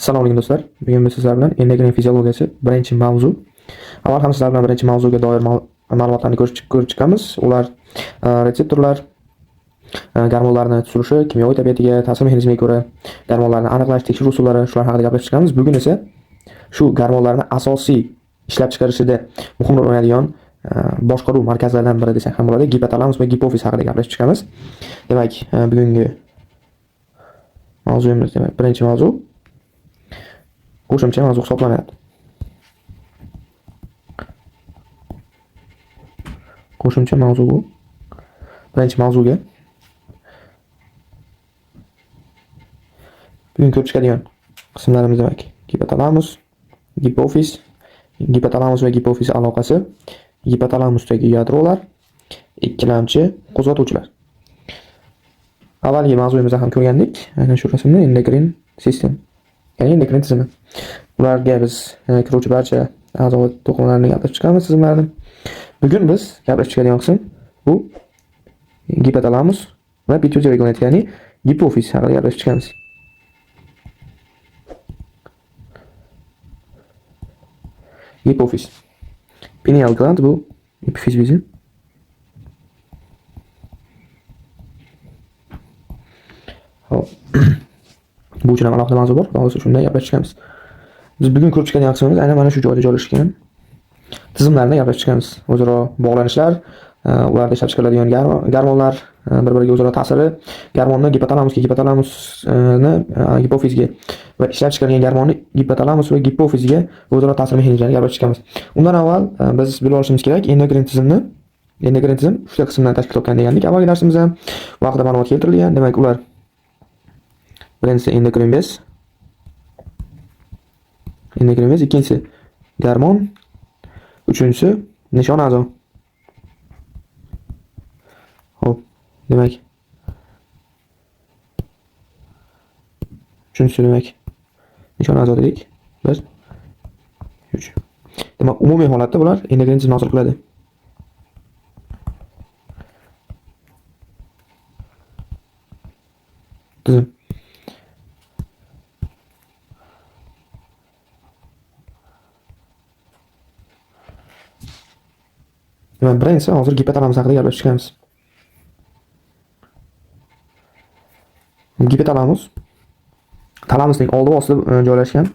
Assalomu alaykum do'stlar. Bugun biz sizlar bilan endokrin fiziologiyasi birinchi mavzu. Avval ham sizlar bilan birinchi mavzuga doir ma'lumotlarni ko'rib chiqamiz. Ular retseptorlar, gormonlarni tuzilishi, kimyoviy tabiatiga, ta'sir mexanizmiga ko'ra gormonlarni aniqlash, tekshiruv usullari shular haqida gapirib chiqamiz. Bugun esa shu gormonlarni asosiy ishlab chiqarishida muhim rol o'ynaydigan boshqaruv markazlaridan biri desak ham bo'ladi, gipotalamus va gipofiz haqida gapirib chiqamiz. Demak, bugungi mavzuyimiz demak birinchi mavzu qo'shimcha mavzu hisoblanadi. Qo'shimcha mavzu bu. Birinchi mavzuga bugun ko'rib chiqadigan qismlarimiz demak gipotalamus, gipofiz, gipotalamus va gipofiz aloqasi, gipotalamusdagi yadrolar, ikkilamchi qo'zg'atuvchilar. Avvalgi mavzuyimizda ham ko'rgandik, aynan shu rasmni endokrin sistem, ya'ni endokrin tizimi. Ularga biz kiruvchi barcha a'zo to'qimalarni gapirib chiqamiz tizimlarni. Bugun biz gapirib chiqadigan qism bu gipotalamus va pituitary gland, ya'ni gipofiz haqida gapirib chiqamiz. Gipofiz. Pineal gland bu epifiz bezi. Hop. Bu uchun ham alohida mavzu bor. Hozir shunday gapirib chiqamiz. Biz bugun ko'rib chiqadigan qismimiz aynan mana shu joyda joylashgan tizimlarni gapirib chiqamiz. O'zaro bog'lanishlar, ularda ishlab chiqariladigan gormonlar, bir-biriga o'zaro ta'siri, gormonni gipotalamusga, gipotalamusni gipofizga va ishlab chiqarilgan gormonni gipotalamus va gipofizga o'zaro ta'sir mexanizmlarini gapirib chiqamiz. Undan avval biz bilib olishimiz kerak, endokrin tizim uchta qismdan tashkil topgan degandik. Avvalgi darsimizda bu haqida ma'lumot keltirilgan. Demak, ular birinchisi endokrin bez, ikkinchisi gormon, uchinchisi nishon a'zo. Hop, demak. Uchinchisi demak nishon a'zo dedik. 1 3. Demak, umumiy holatda bular endokrin tizimni hosil qiladi. Tizim. Demak, birinchisi hozir gipotalamus haqida gapirib chiqamiz. Gipotalamus talamusning oldi va ostida joylashgan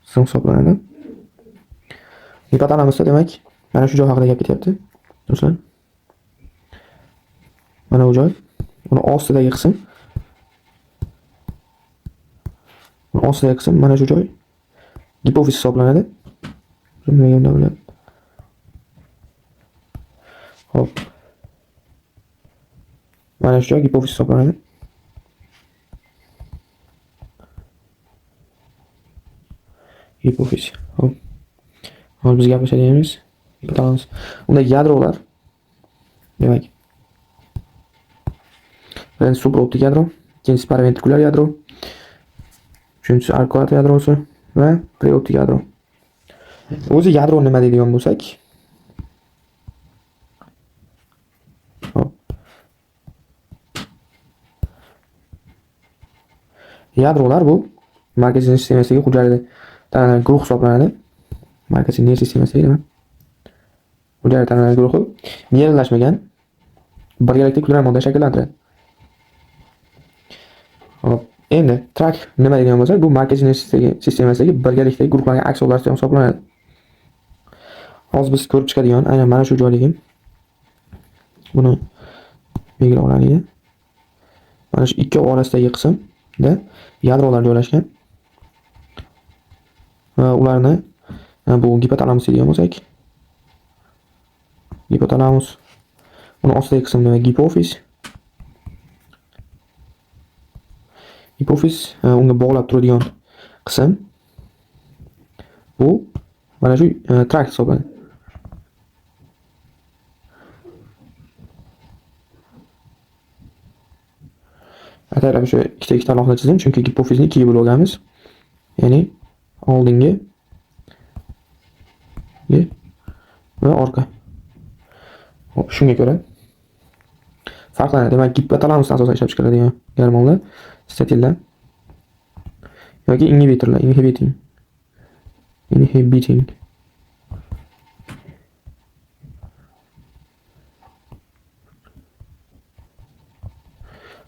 qism hisoblanadi. Gipotalamusda demak mana shu joy haqida gap ketyapti. Do'stlar. Mana bu joy, uni ostidagi qism. Mana shu joy gipofiz hisoblanadi. Shunday bo'ladi. Hop. Mana shu joy gipofiz hisoblanadi. Gipofiz. Hop. Hozir biz gaplashadiganimiz gipotalamus. Unda yadrolar demak birinchi supraoptik yadro, ikkinchisi paraventrikulyar yadro, uchinchisi arkuat yadrosi va preoptik yadro. O'zi yadro nima deydigan bo'lsak, yadrolar bu markaziy nerv sistemasidagi hujayralar guruh hisoblanadi. Markaziy nerv sistemasidagi nima? Hujayra tanalari guruhi minerallashmagan birgalikda kulrang modda shakllantiradi. Hop, endi trakt nima degan bo'lsak, bu markaziy nerv sistemasidagi birgalikdagi guruhlarga aks oladigan hisoblanadi. Hozir biz ko'rib chiqadigan aynan mana shu joydagi buni belgilab olaylik. Mana shu ikki orasidagi qismda yadrolar joylashgan. Va ularni bu gipotalamus degan bo'lsak, gipotalamus, uni ostidagi qismda gipofiz. Gipofiz unga bog'lab turadigan qism. Bu mana shu trakt hisoblanadi. Ataylab shu ikkita alohida chizdim, chunki gipofizni ikkiga bo'lib olganmiz. Ya'ni oldingi va orqa. Hop, shunga ko'ra farqlanadi. Demak, gipotalamusdan asosan ishlab chiqariladigan gormonlar statinlar, yoki inhibitorlar, inhibiting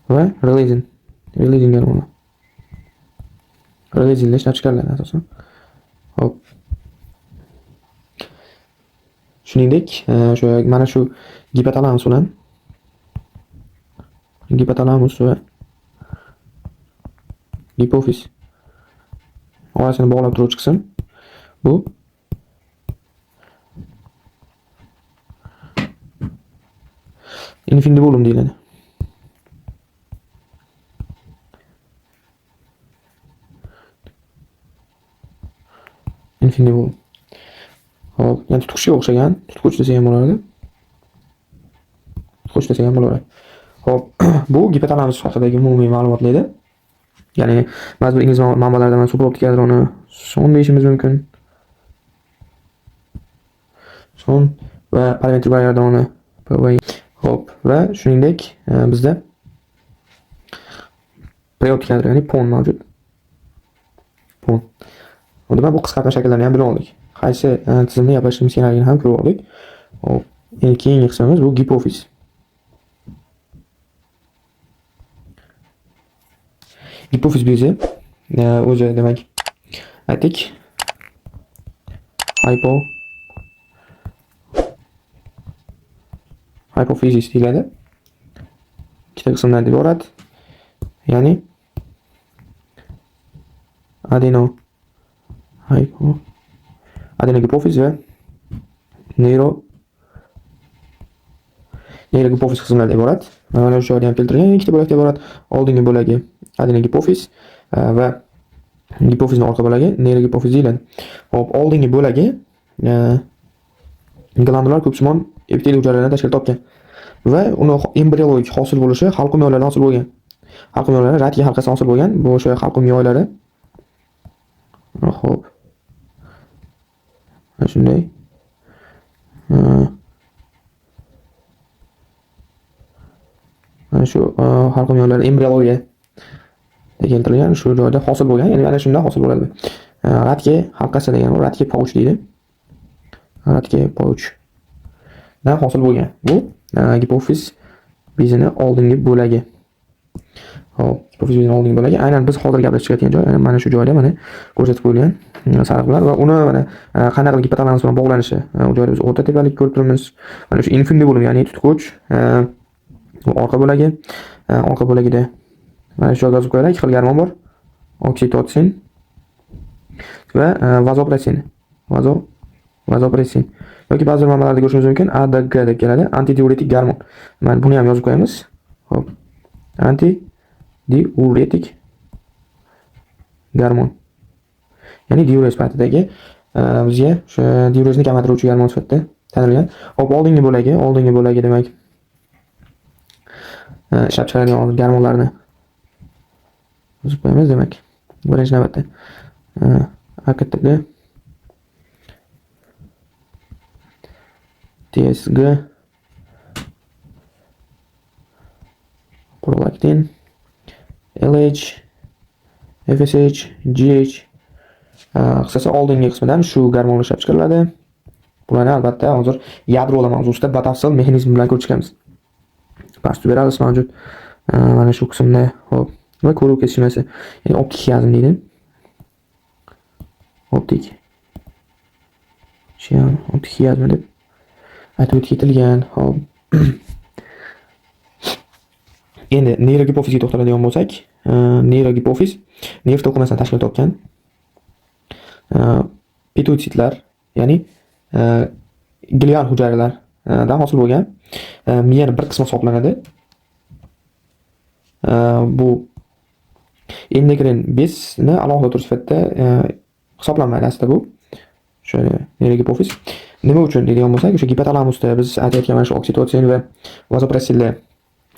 va releasing gormoni. Releasing ishlab chiqariladi asosan. Hop. Shuningdek, mana shu gipotalamus va hipofiz orasini bog'lab turuvchi qism bu infundibulum deyiladi. Infundibulum. Hop, yani tutqichga o'xshagan, tutqich desa ham bo'lardi. Tutqich desa ham bo'laveradi. Hop, bu gipotalamus haqidagi umumiy ma'lumotlar edi. Ya'ni ba'zi bir ingliz manbalarida mana supraoptik yadroni son deyishimiz mumkin. Son va parametrik yadroni PV. Hop, va shuningdek bizda preoptik yadro, ya'ni PON mavjud. PON. Unda bu qisqartma shakllarini ham bilib oldik. Qaysi tizimda gaplashishimiz kerakligini ham ko'rib oldik. Hop, keyingi qismimiz bu hipofiz. Hipofiz bezi o'zi demak aytdik. Hypophysis deyiladi. Ikkita qismdan iborat. Ya'ni adenohipofiz va neurohipofiz qismlardan iborat. Mana shu joyda ham keltirilgan ikkita bo'lakdan iborat. Oldingi bo'lagi adenohipofiz va hipofizning orqa bo'lagi neurohipofiz deyiladi. Hop, oldingi bo'lagi glandular ko'psimon epiteliy hujayralardan tashkil topgan va uni embriologik hosil bo'lishi halqum yoylardan hosil bo'lgan. Halqum yoylari radga halqasi hosil bo'lgan. Bu o'sha halqum yoylari. Hop. Mana shunday. Mana shu halqum yoylari embriologiya keltirilgan, shu joyda hosil bo'lgan, ya'ni mana shundan hosil bo'ladi. Radke halqasi degan, radke pouch deydi. Radke pouch dan hosil bo'lgan. Bu hipofiz bezining oldingi bo'lagi. Hop, hipofiz bezining oldingi bo'lagi. Aynan biz hozir gaplashayotgan joy, mana shu joyda mana ko'rsatib qo'yilgan sariqlar va uni mana qanday qilib gipotalamus bilan bog'lanishi, u joyda biz o'rta tepalik ko'rib turibmiz. Mana shu infundibulum, ya'ni tutqich, orqa bo'lagida mana shu joyga yozib qo'yaylik. Ikki xil garmon bor. Oksitotsin va vazopressin. Vazopressin. Yoki ba'zi manbalarda ko'rishimiz mumkin ADG deb keladi. Antidiuretik garmon. Mana buni ham yozib qo'yamiz. Hop. Antidiuretik garmon. Ya'ni diurez paytidagi bizga o'sha diurezni kamaytiruvchi garmon sifatida tanilgan. Hop, oldingi bo'lagi demak ishlab chiqarilgan garmonlarni yozib qo'yamiz demak. Birinchi navbatda AKTG, TSG, prolaktin, LH, FSH, GH. Qisqasi oldingi qismidan shu garmonlar ishlab chiqariladi. Bularni albatta hozir yadrolar mavzusida batafsil mexanizm bilan ko'rib chiqamiz. Pastuberalis mavjud. Mana shu qismda hop va ko'ruv kesishmasi, ya'ni optik xiyazm deydi. Optik xiyazm deb aytib ketilgan. Hop. Endi neurogipofizga to'xtaladigan bo'lsak, neurogipofiz nerv to'qimasidan tashkil topgan petutitlar, ya'ni glial hujayralardan hosil bo'lgan miyaning bir qismi hisoblanadi. Bu endokrin bezni alohida tur sifatida hisoblanmaydi aslida bu. Shöyle neurogipofiz. Nima uchun deydigan bo'lsak, o'sha gipotalamusda biz aytayotgan mana shu oksitotsin va vazopressinlar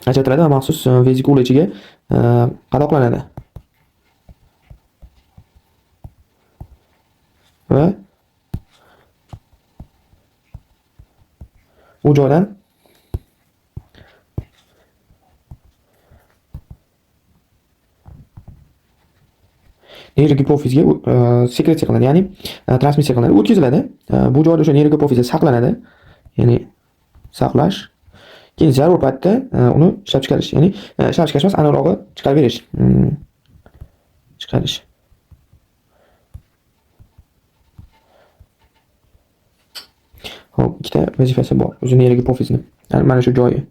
ajratiladi va maxsus vezikula ichiga qadoqlanadi. Va u joydan neurogipofizga sekretsия qilinadi, ya'ni transmissiya qilinadi, o'tkaziladi. Bu joyda o'sha neurogipofizda saqlanadi, ya'ni saqlash. Keyin zarur paytda uni ishlab chiqarish, ya'ni ishlab chiqarish emas, aniqrog'i chiqarib berish. Chiqarish. Hop, ikkita vazifasi bor. O'zi neurogipofizning. Ya'ni mana shu joyi.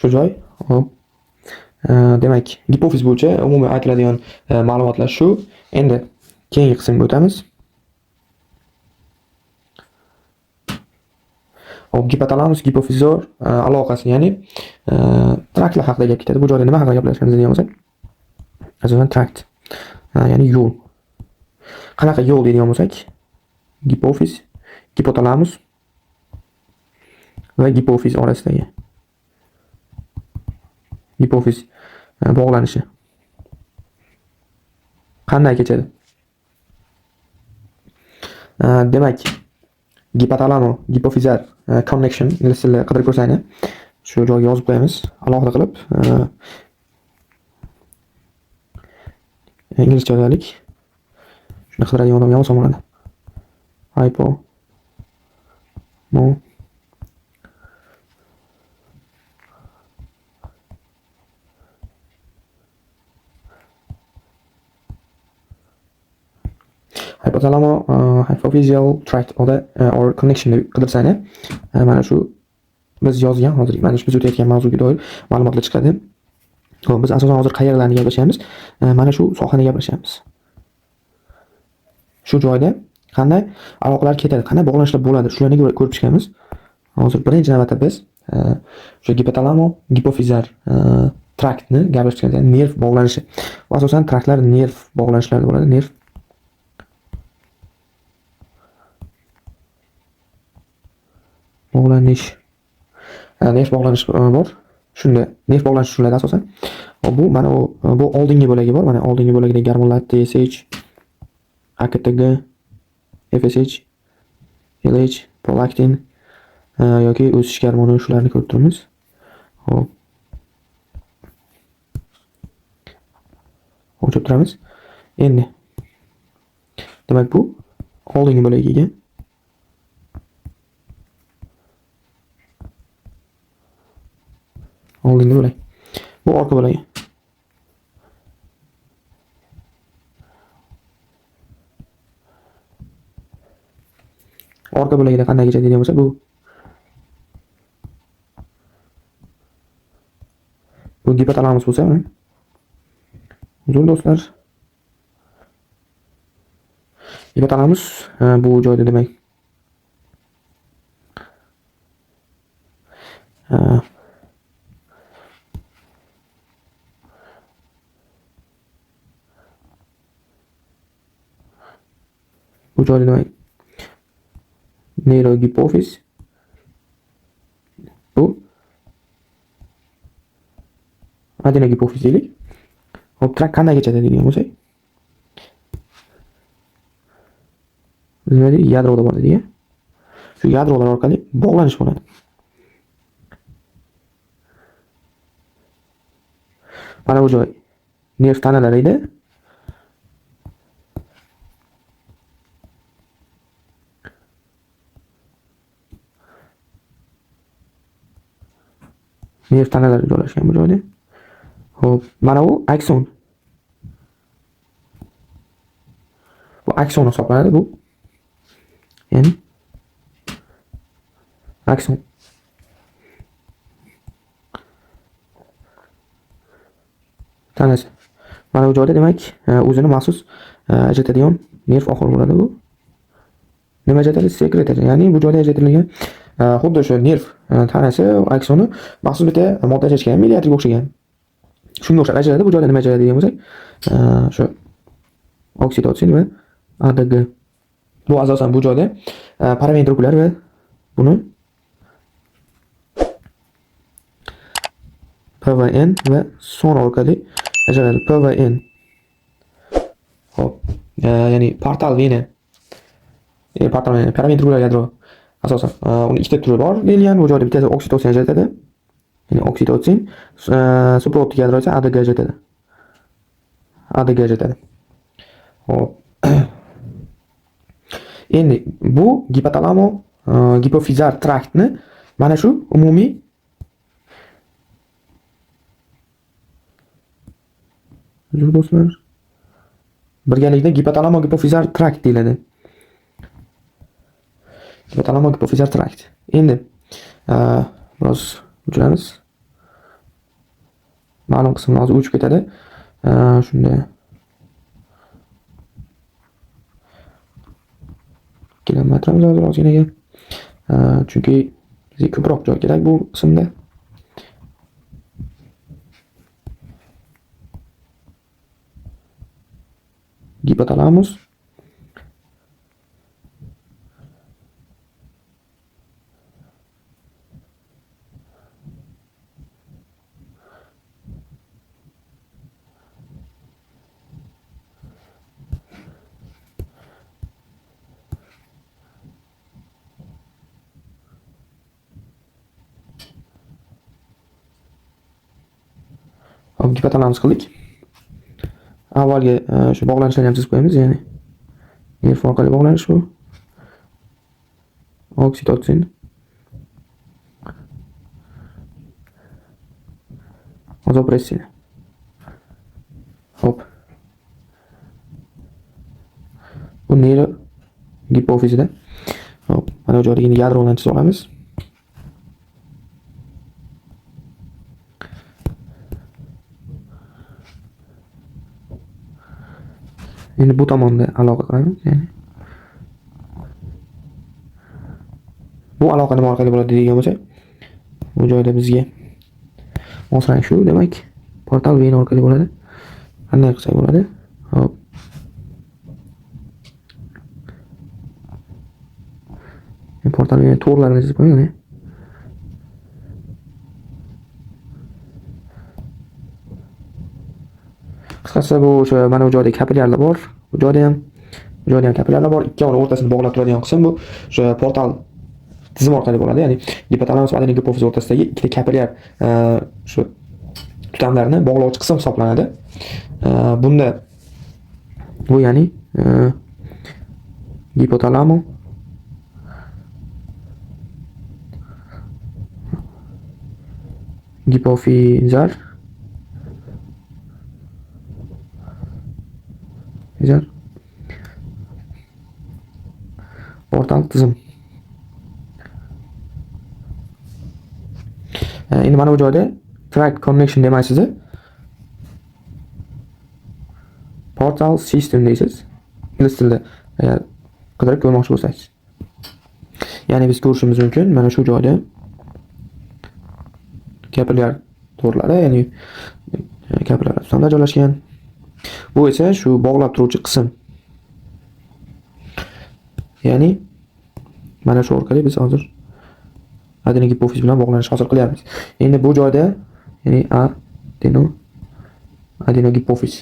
Shu joy, hop. Demak, gipofiz bo'yicha umumiy aytiladigan ma'lumotlar shu. Endi keyingi qismga o'tamiz. Hop, gipotalamus, gipofizor aloqasi, ya'ni traktlar haqida gap ketadi. Bu joyda nima haqida gaplashamiz degan bo'lsak, asosan trakt, ya'ni yo'l. Qanaqa yo'l deydigan bo'lsak, gipofiz, gipotalamus va gipofiz orasidagi gipofiz bog'lanishi qanday kechadi? Demak, gipotalamo gipofizar connection ingliz tilida qidirib ko'rsanglar, shu joyga yozib qo'yamiz alohida qilib. Inglizcha yozaylik. Shuni qidiradigan odamga oson bo'ladi. Hypo mo hypothalamo hypophyseal tract or connection deb qidirsanglar, mana shu biz yozgan hozir, mana shu biz o'tayotgan mavzuga doir ma'lumotlar chiqadi. Xo'p, biz asosan hozir qayerlarni gaplashamiz? Mana shu sohani gaplashamiz. Shu joyda qanday aloqalar ketadi, qanday bog'lanishlar bo'ladi, shularni ko'rib chiqamiz. Hozir birinchi navbatda biz o'sha gipotalamo gipofizar traktni gaplashib chiqamiz, nerv bog'lanishi. Va asosan traktlar nerv bog'lanishlarida bo'ladi, nerv bog'lanish. Nerv bog'lanish bor. Shunda nerv bog'lanish tushuniladi asosan. Bu mana bu oldingi bo'lagi bor. Mana oldingi bo'lagidagi gormonlar TSH, AKTG, FSH, LH, prolaktin yoki o'sish gormoni, shularni ko'rib turibmiz. Hop. O'chib turamiz. Endi demak bu oldingi bo'lagiga oldingi bo'lak. Bu orqa bo'lagi. Orqa bo'lagida qanday kechadi degan bo'lsa, bu gipotalamus bo'lsa, uzun do'stlar. Gipotalamus bu joyda demak bu joyda demak neurogipofiz, bu adenogipofiz deylik. Hop, trakt qanday kechadi degan bo'lsak, biz nima deylik, yadroda bor dedik. Shu yadrolar orqali bog'lanish bo'ladi. Mana bu joy nerv tanalari edi. Nerv tanalari joylashgan bu joyda. Hop, mana bu akson. Bu akson hisoblanadi bu. Ya'ni akson. Tanasi. Mana bu joyda demak o'zini maxsus ajratadigan nerv oxiri bo'ladi bu. Nima ajratadi? Sekretariya. Ya'ni bu joyda ajratilgan xuddi o'sha nerv tanasi, aksoni maxsus bitta modda ajratgan, mediatorga o'xshagan. Shunga o'xshab ajraladi. Bu joyda nima ajraladi degan bo'lsak, shu oksitotsin va ADG. Bu asosan bu joyda paraventrikulyar va buni PVN va son orqali ajraladi. PVN. Hop, ya'ni portal vena. Portal vena, paraventrikulyar yadro. Asosan uni ikkita turi bor deyilgan. Bu joyda bittasi oksitotsin ajratadi. ya'ni oksitotsin, supraoptik yadro esa ADG ajratadi. ADG ajratadi. Hop. Endi bu gipotalamo gipofizar traktni mana shu umumiy do'stlar birgalikda gipotalamo gipofizar trakt deyiladi. Gipotalamo gipofizar trakt. Endi biroz o'chiramiz. Ma'lum qismlar hozir o'chib ketadi. Shunda kilometrimiz hozir ozginaga. Chunki bizga ko'proq joy kerak bu qismda. Gipotalamus gipotalamus qildik. Avvalgi shu bog'lanishlarni ham chizib qo'yamiz, ya'ni nerv orqali bog'lanish bu. Oksitotsin. Vazopressin. Hop. Bu nerv gipofizida. Hop, mana bu joyga endi yadrolarni chizib olamiz. Endi bu tomonda aloqa qilamiz, ya'ni bu aloqa nima orqali bo'ladi degan bo'lsak, bu joyda bizga mosrang shu, demak, portal vena orqali bo'ladi. Qanday qilsak bo'ladi? Hop. Portal vena to'g'rilarini chizib qo'ying. Qisqasi bu o'sha mana bu joyda kapillyarlar bor. Bu joyda ham kapillyarlar bor. Ikkovini o'rtasini bog'lab turadigan qism bu o'sha portal tizim orqali bo'ladi. Ya'ni gipotalamus va adenogipofiz o'rtasidagi ikkita kapillyar shu tutamlarni bog'lovchi qism hisoblanadi. Bunda bu ya'ni gipotalamo gipofizar portal tizim. Endi mana bu joyda tract connection demaysiz. Portal system deysiz. Ingliz tilida agar qidirib ko'rmoqchi bo'lsangiz. Ya'ni biz ko'rishimiz mumkin mana shu joyda kapillyar to'rlari, ya'ni kapillyar tutamlar joylashgan. Bu esa shu bog'lab turuvchi qism. Ya'ni mana shu orqali biz hozir adenogipofiz bilan bog'lanish hosil qilyapmiz. Endi bu joyda ya'ni adenogipofiz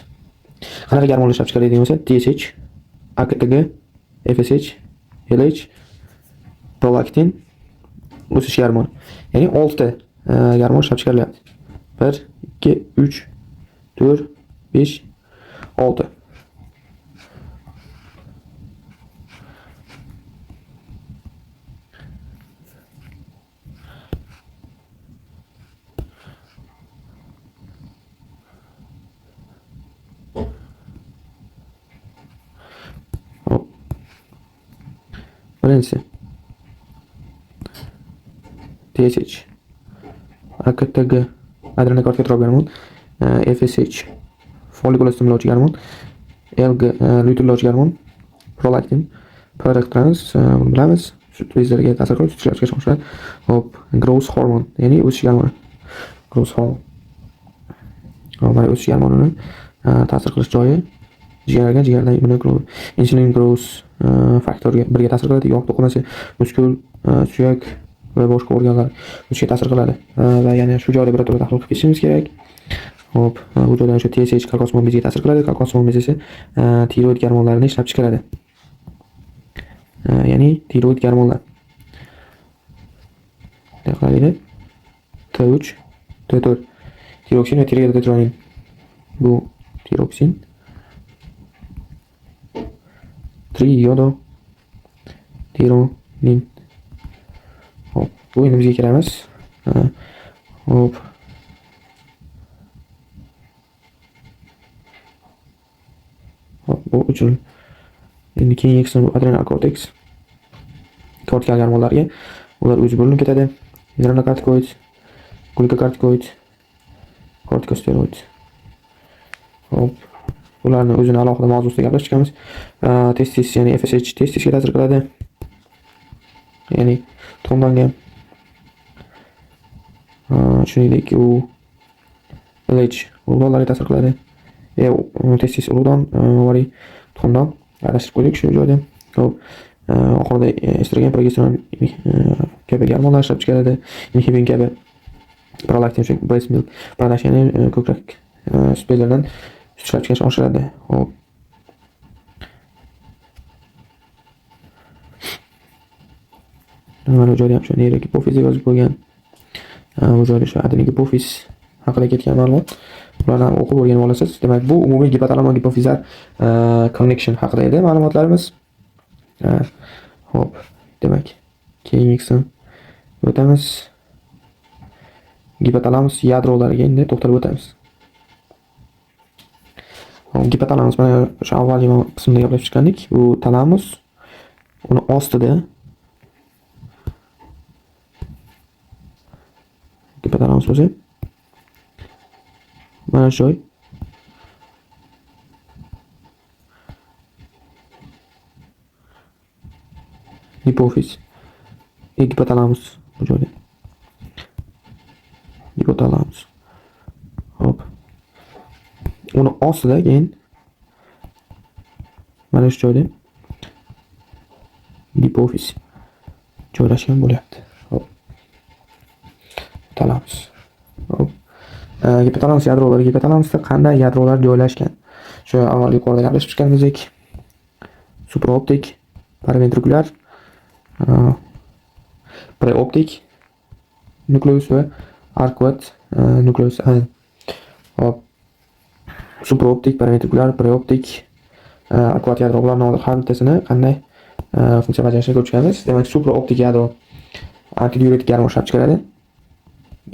qanaqa gormonlar ishlab chiqaradi degan bo'lsa, TSH, AKTG, FSH, LH, prolaktin, o'sish gormoni. Ya'ni 6 ta gormon ishlab chiqarilyapti. 1, 2, 3, 4, 5, 6. Birinchisi TSH, AKTG adrenokortikotropic gormon, FSH follicular stimullovchi gormon, LG lutullovchi gormon, prolaktin, PRX buni bilamiz, sut bezlariga ta'sir qilib sut ishlashga shoshiladi. Hop, growth hormon, ya'ni o'sish gormoni. Growth hormon. Mana o'sish gormonini ta'sir qilish joyi jigardan insulin growth faktoriga birga ta'sir qiladi. Yog' to'qimasi, muskul, suyak va boshqa organlar o'sishga ta'sir qiladi. Va yana shu joyda bir to'la tahlil qilib ketishimiz kerak. Hop, bu joyda o'sha TSH kalkosmon beziga ta'sir qiladi. Kalkosmon bezi esa tiroid gormonlarini ishlab chiqaradi. Ya'ni tiroid gormonlar. T3, T4 tiroksin ve triiodotropin. Bu tiroksin. Triiodotropin. Hop. Bu endi bizga kerak emas. Hop. Hop, bu uchun. Endi keyingi qismi bu adrenal korteks. Kortikal garmonlarga ular o'zi bo'linib ketadi. Neurokortikoid, glikokortikoid, kortikosteroid. Hop. Ularni o'zini alohida mavzusida gaplashib chiqamiz. Testis, ya'ni FSH testisga ta'sir qiladi. Ya'ni tuxumdonga. Shuningdek, u LH urug'donlarga ta'sir qiladi. Testis urug'don, ovariy tuxumdon aralashtirib qo'ydik shu joyda. Hop. Oxirida estrogen, progesteron kabi gormonlar ishlab chiqaradi. Inhibin kabi prolaktin, breast milk production, ko'krak sut bezlaridan sut ishlab chiqarishni oshiradi. Hop. Mana bu joyda ham shu neyrogipofiz deb yozib qo'ygan. Bu joyda shu adenogipofiz haqida ketgan ma'lumot. Ularni ham o'qib o'rganib olasiz. Demak, bu umumiy gipotalamo-gipofizar connection haqida edi ma'lumotlarimiz. Hop. Demak, keyingi qism o'tamiz. Gipotalamus yadrolariga endi to'xtalib o'tamiz. Gipotalamus mana o'sha avvalgi qismda gaplashib chiqqandik. Bu talamus, uni ostida gipotalamus o'zi mana shu joy. Hipofiz, gipotalamus bu joyda. Gipotalamus. Hop. Uni ostida keyin mana shu joyda hipofiz joylashgan bo'lyapti. Hop. Talamus. Hop. Gipotalamus yadrolari, gipotalamusda qanday yadrolar joylashgan? Shu avval yuqorida gaplashib chiqqanimizdek, supraoptik, paraventrikulyar, preoptik nukleus va arkuat nukleus. Hop. Supraoptik, paraventrikulyar, preoptik, arkuat yadro ularning har bittasini qanday funksiya bajarishini ko'rib chiqamiz. Demak, supraoptik yadro antidiuretik gormon ishlab chiqaradi.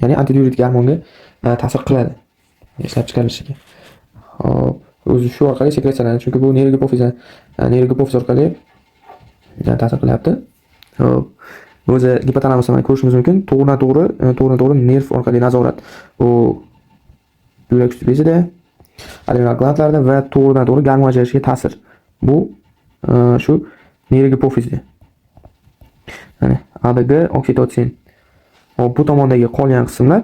Ya'ni antidiuretik gormonga ta'sir qiladi ishlab chiqarilishiga. Hop. O'zi shu orqali sekretsiyalandi, chunki bu neyrogipofiz orqali ta'sir qilyapti. Hop. O'zi gipotalamusni ko'rishimiz mumkin. To'g'ri nerv orqali nazorat. U yurak suti bezida, adrenal glandlarida va to'g'ri gormon ajratishiga ta'sir. Bu shu neyrogipofizda. Mana ADG, oksitotsin. Hop, bu tomondagi qolgan qismlar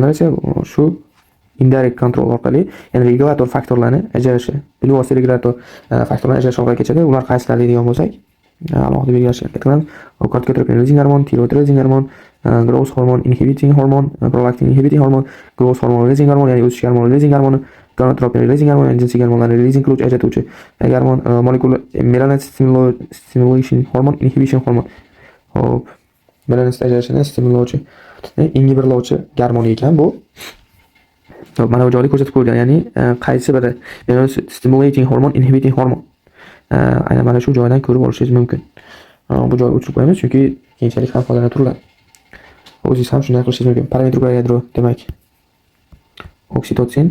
esa shu indirect control orqali, ya'ni regulator faktorlarni ajratishi, bilvosita regulator faktorlarni ajratish orqali kechadi. Ular qaysilar deydigan bo'lsak, alohida belgilashga harakat qilamiz. Corticotropic releasing hormon, thyroid releasing hormon, growth hormone inhibiting hormon, prolactin inhibiting hormon, growth hormone releasing hormon, ya'ni o'sish gormoni releasing hormoni, gonadotropin releasing hormon, ya'ni jinsiy gormonlarni releasing qiluvchi, ajratuvchi gormon, molecular melanin stimulation hormon, inhibition hormon. Hop. Melanin ajratishini stimullovchi, ingiberlovchi gormon ekan bu. Mana bu joyda ko'rsatib qo'yilgan, ya'ni qaysi biri stimulating hormon, inhibiting hormon. Aynan mana shu joydan ko'rib olishingiz mumkin. Bu joyga o'chirib qo'yamiz, chunki keyinchalik ham foydalanib turiladi. O'zingiz ham shunday qilishingiz mumkin. Paraventrikulyar yadro, demak, oksitotsin.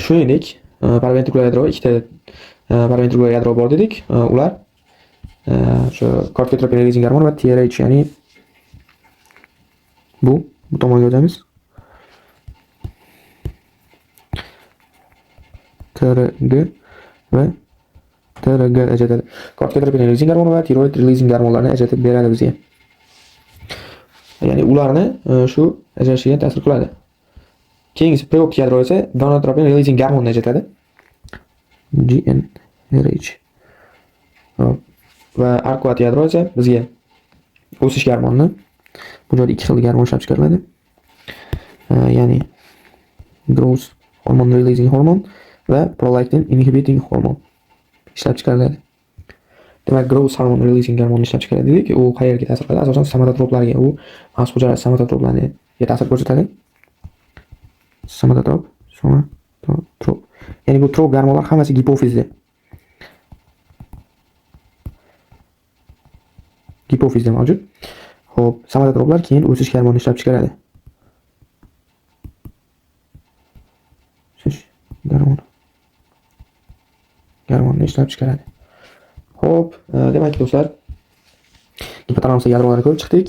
Shuningdek, paraventrikulyar yadro, ikkita paraventrikulyar yadro bor dedik. Ular shu corticotropin releasing gormon va TRH, ya'ni bu tomonga o'tamiz. TRG va TRG ajratadi. Corticotropin releasing gormon va thyroid releasing gormonlarni ajratib beradi bizga. Ya'ni ularni shu ajratishiga ta'sir qiladi. Keyingisi preoptik yadro esa gonadotropin releasing gormonni ajratadi. GnRH. Va arkuat yadro esa bizga o'sish gormonini, bu joyda ikki xil gormon ishlab chiqariladi. Ya'ni growth hormone releasing hormon va prolactin inhibiting hormon ishlab chiqariladi. Demak, growth hormone releasing gormonni ishlab chiqaradi dedik. U qayerga ta'sir qiladi? Asosan somatotroflarga. U mavz hujayrasi somatotroflarga ta'sir ko'rsatadi. Somatotrop, somatotrop. Ya'ni bu trop gormonlar hammasi gipofizda. Gipofizda mavjud. Xo'p, somatotroplar keyin o'sish gormonini ishlab chiqaradi. O'sish gormonni ishlab chiqaradi. Xo'p, demak do'stlar, gipotalamus yadrolarini ko'rib chiqdik.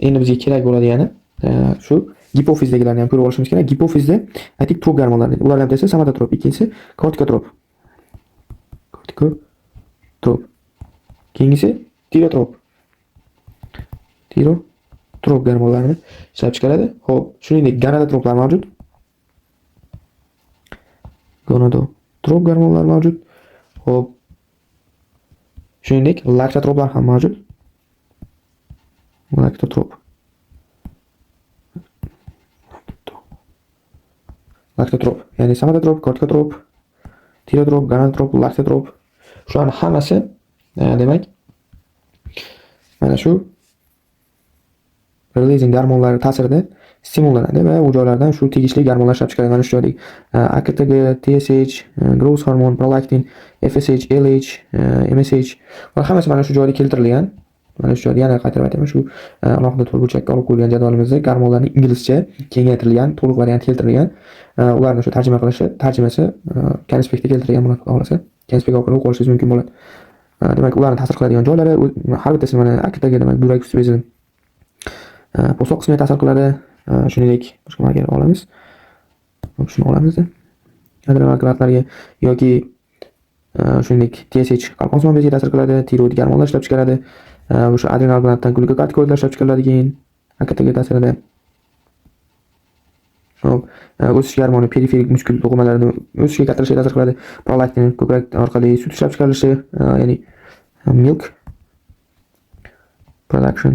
Endi bizga kerak bo'ladigani shu gipofizdagilarni ham ko'rib olishimiz kerak. Gipofizda aytik trop gormonlar. Ulardan bittasi somatotrop, ikkinchisi kortikotrop. Kortikotrop. Keyingisi tirotrop. Tirotrop gormonlarini ishlab chiqaradi. Xo'p, shuningdek gonadotroplar mavjud. Gonadotroplar gormonlar mavjud. Xo'p, shuningdek laktotroplar ham mavjud. Laktotrop, ya'ni somatotrop, kortikotrop, tirotrop, gonadotrop, laktotrop. Shularning hammasi demak mana shu releasing gormonlari ta'sirida stimullanadi va u joylardan shu tegishli gormonlar ishlab chiqariladi. Mana shu joydagi AKTG, TSH, growth hormon, prolaktin, FSH, LH, MSH va hammasi mana shu joyda keltirilgan. Mana shu joyda yana qaytarib aytaman, shu alohida to'l burchakka olib qo'yilgan jadvalimizda gormonlarning inglizcha kengaytirilgan, to'liq varianti keltirilgan. Ularni shu tarjimasi konspektda keltirilgan bo'ladi, xohlasa. Konspekt orqali o'qib olishingiz mumkin bo'ladi. Demak, ularni ta'sir qiladigan joylari har bittasi mana AKTG demak buyrak usti bezi po'stoq qismiga ta'sir qiladi. Shuningdek, boshqa markar olamiz. Shuni olamiz. Adrenal glandlarga yoki shuningdek TSH qalqon simon beziga ta'sir qiladi, tiroid gormonlar ishlab chiqaradi. O'sha adrenal glanddan glukokortikoidlar ishlab chiqariladi keyin AKTG ta'sirida. Hop, o'sish gormoni periferik muskul to'qimalarni o'sishga qaytarishga ta'sir qiladi. Prolaktin ko'krak orqali sut ishlab chiqarilishi, ya'ni milk production.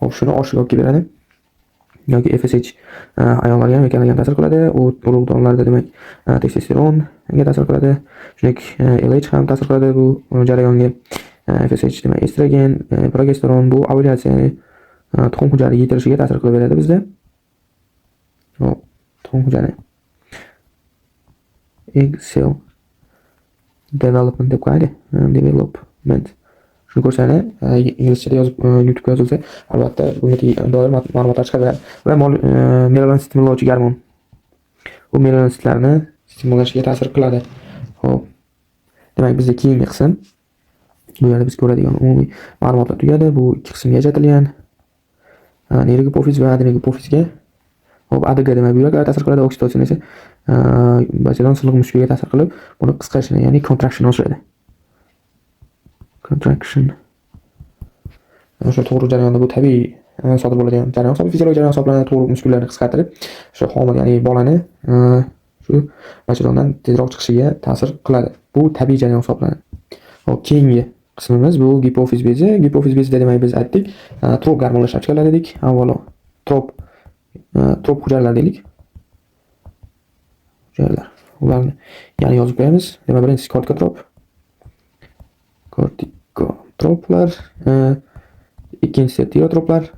Hop, shuni oshiq olib beradi. Yoki FSH ayollarga ham ekanlarga ta'sir qiladi. U urug' donlarida demak testosteronga ta'sir qiladi. Shuningdek, LH ham ta'sir qiladi bu jarayonga. FSH demak estrogen, progesteron bu ovulyatsiya, ya'ni tuxum hujayra yettirishiga ta'sir qilib beradi bizda. Hop, tuxum hujayra egg cell development deb qo'yadi. Development. Shuni ko'rsani inglizchada yozib YouTube'ga yozilsa, albatta bunga doir ma'lumotlar chiqadi. Va melanin stimullovchi gormon. Bu melanositlarni stimullashiga ta'sir qiladi. Xo'p. Demak, bizda keyingi qism bu yerda biz ko'radigan umumiy ma'lumotlar tugadi. Bu ikki qismga ajratilgan. Neyrogipofiz va adrenogipofizga. Hop, ADG demak buyraklarga ta'sir qiladi, oksitotsin esa bazilan silliq muskulga ta'sir qilib, buni qisqarishini, ya'ni contraction oshiradi. Contraction. O'sha to'g'ri jarayonda bu tabiiy sodir bo'ladigan jarayon hisoblanadi, fiziologik jarayon hisoblanadi. To'g'ri muskullarni qisqartirib, o'sha homil, ya'ni bolani shu bazilandan tezroq chiqishiga ta'sir qiladi. Bu tabiiy jarayon hisoblanadi. Hop, keyingi qismimiz bu gipofiz bezi. Gipofiz bezida demak biz aytdik, trop gormonlar ishlab chiqariladi dedik. Avvalo trop hujayralar dedik. Hujayralar. Ularni yana yozib qo'yamiz. Demak, birinchisi kortikotrop. Kortikotroplar, ikkinchisi tirotroplar.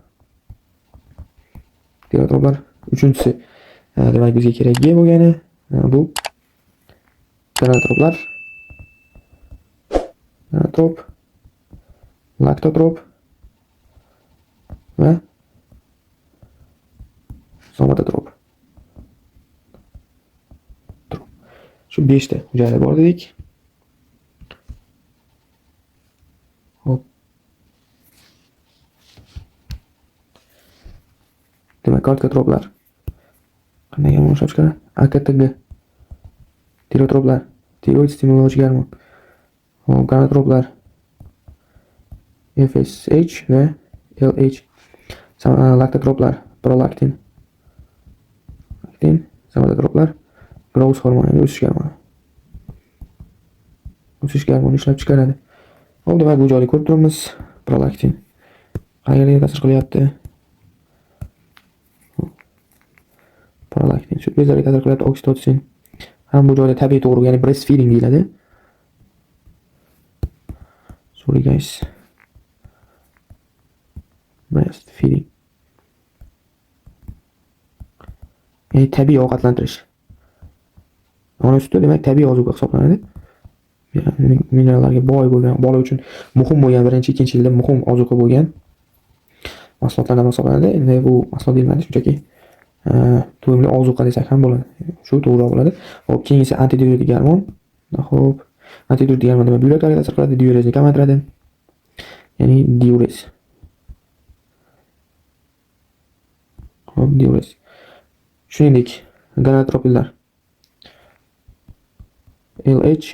Uchinchisi demak bizga kerakli bo'lgani bu gonadotroplar. Gonadotroplar, laktotrop va somatotrop. Shu 5 ta hujayra bor dedik. Hop. Demak, kortikotroplar qanday gormon ishlab chiqaradi? AKTG. Tirotroplar, tiroid stimullovchi gormon. Hop, gonadotroplar FSH va LH. Laktotroplar, prolaktin. Somatotroplar, growth hormoni, ya'ni o'sish gormoni. O'sish gormoni ishlab chiqaradi. Hop, demak bu joyda ko'rib turibmiz. Prolaktin qayerga ta'sir qilyapti? Prolaktin sut bezlariga ta'sir qilyapti, oksitotsin ham bu joyda tabiiy tug'ruq, ya'ni breastfeeding deyiladi. Sorry guys. Breastfeeding. Ya'ni tabiiy ovqatlantirish. Ona suti demak tabiiy ozuqa hisoblanadi. Minerallarga boy bo'lgan, bola uchun muhim bo'lgan, birinchi, ikkinchi yilda muhim ozuqa bo'lgan mahsulotlardan hisoblanadi. Endi bu mahsulot deyilmaydi, shunchaki to'yimli ozuqa desak ham bo'ladi. Shu to'g'ri bo'ladi. Hop, keyingisi antidiuretik gormon. Hop, antidiuretik gormon demak buyraklarga ta'sir qiladi, diurezni kamaytiradi. Ya'ni diurez. Hop, diurez. Shuningdek, gonadotropinlar. LH,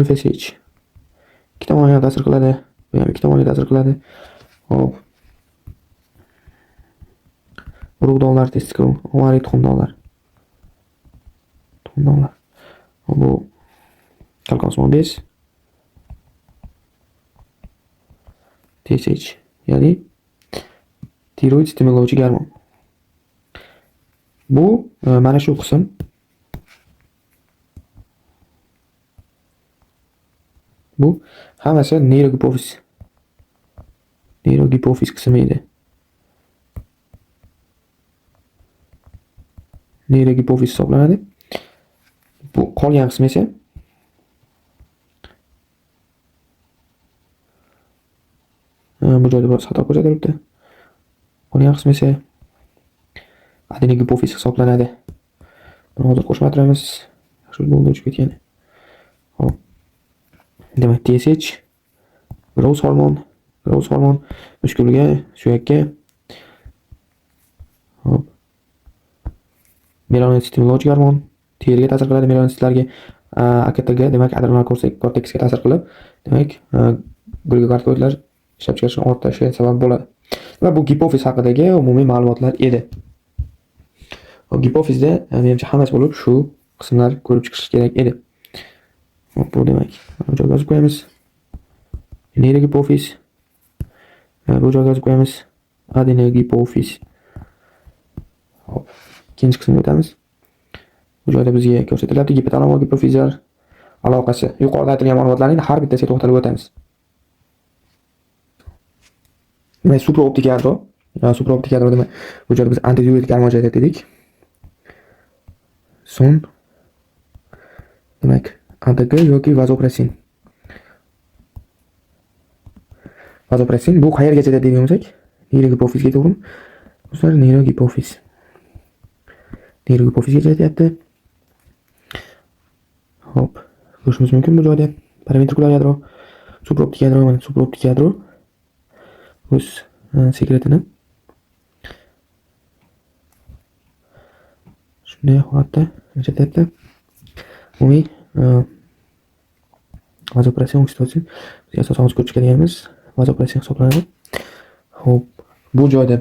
FSH. Ikki tomonga ta'sir qiladi. Ham ikki tomonga ta'sir qiladi. Hop. Urug' donlar, testikul, ovariy tuxumdonlar. Tuxumdonlar. Bu kalkosmon 5. TSH, ya'ni tiroid stimullovchi gormon. Bu mana shu qism bu hammasi neyrogipofiz. Neyrogipofiz qismi edi. Neyrogipofiz hisoblanadi. Bu qolgan qismi esa bu joyda bir xato ko'rsatilibdi. Qolgan qismi esa adenogipofiz hisoblanadi. Buni hozir qo'shmatiramiz. Yaxshi bo'ldi o'chib ketgan. Hop. Demak, TSH, growth hormon mushkulga, suyakka. Hop. Melanin stimullovchi gormon, teriga ta'sir qiladi, melanitsitlarga, AKTga, demak adrenal korteksga ta'sir qilib, demak, gligokortikoidlar ishlab chiqarishni ortishiga sabab bo'ladi. Va bu gipofiz haqidagi umumiy ma'lumotlar edi. Gipofizda menimcha hammasi bo'lib shu qismlar ko'rib chiqish kerak edi. Hop, bu demak, bu joyga yozib qo'yamiz. Neyrogipofiz. Bu joyga yozib qo'yamiz. Adenogipofiz. Hop, ikkinchi qismga o'tamiz. Bu joyda bizga ko'rsatilyapti gipotalamo gipofizlar aloqasi. Yuqorida aytilgan ma'lumotlarning har bittasiga to'xtalib o'tamiz. Demak, supraoptik yadro. Supraoptik yadro demak, bu joyda biz antidiuretik gormon dedik. So'ng demak, ADG yoki vazopressin. Vazopressin bu qayergacha deydigan bo'lsak, neyrogipofizga to'g'rimi? Do'stlar, neyrogipofiz. Neyrogipofizga aytyapti. Hop, ko'rishimiz mumkin bu joyda paraventrikular yadro, supraoptik yadro, mana supraoptik yadro o'z sekretini shunday holatda ko'rsatyapti. Umumiy vazopressin, oksitotsin biz asosan o'z ko'rib chiqadiganimiz vazopressin hisoblanadi. Hop, bu joyda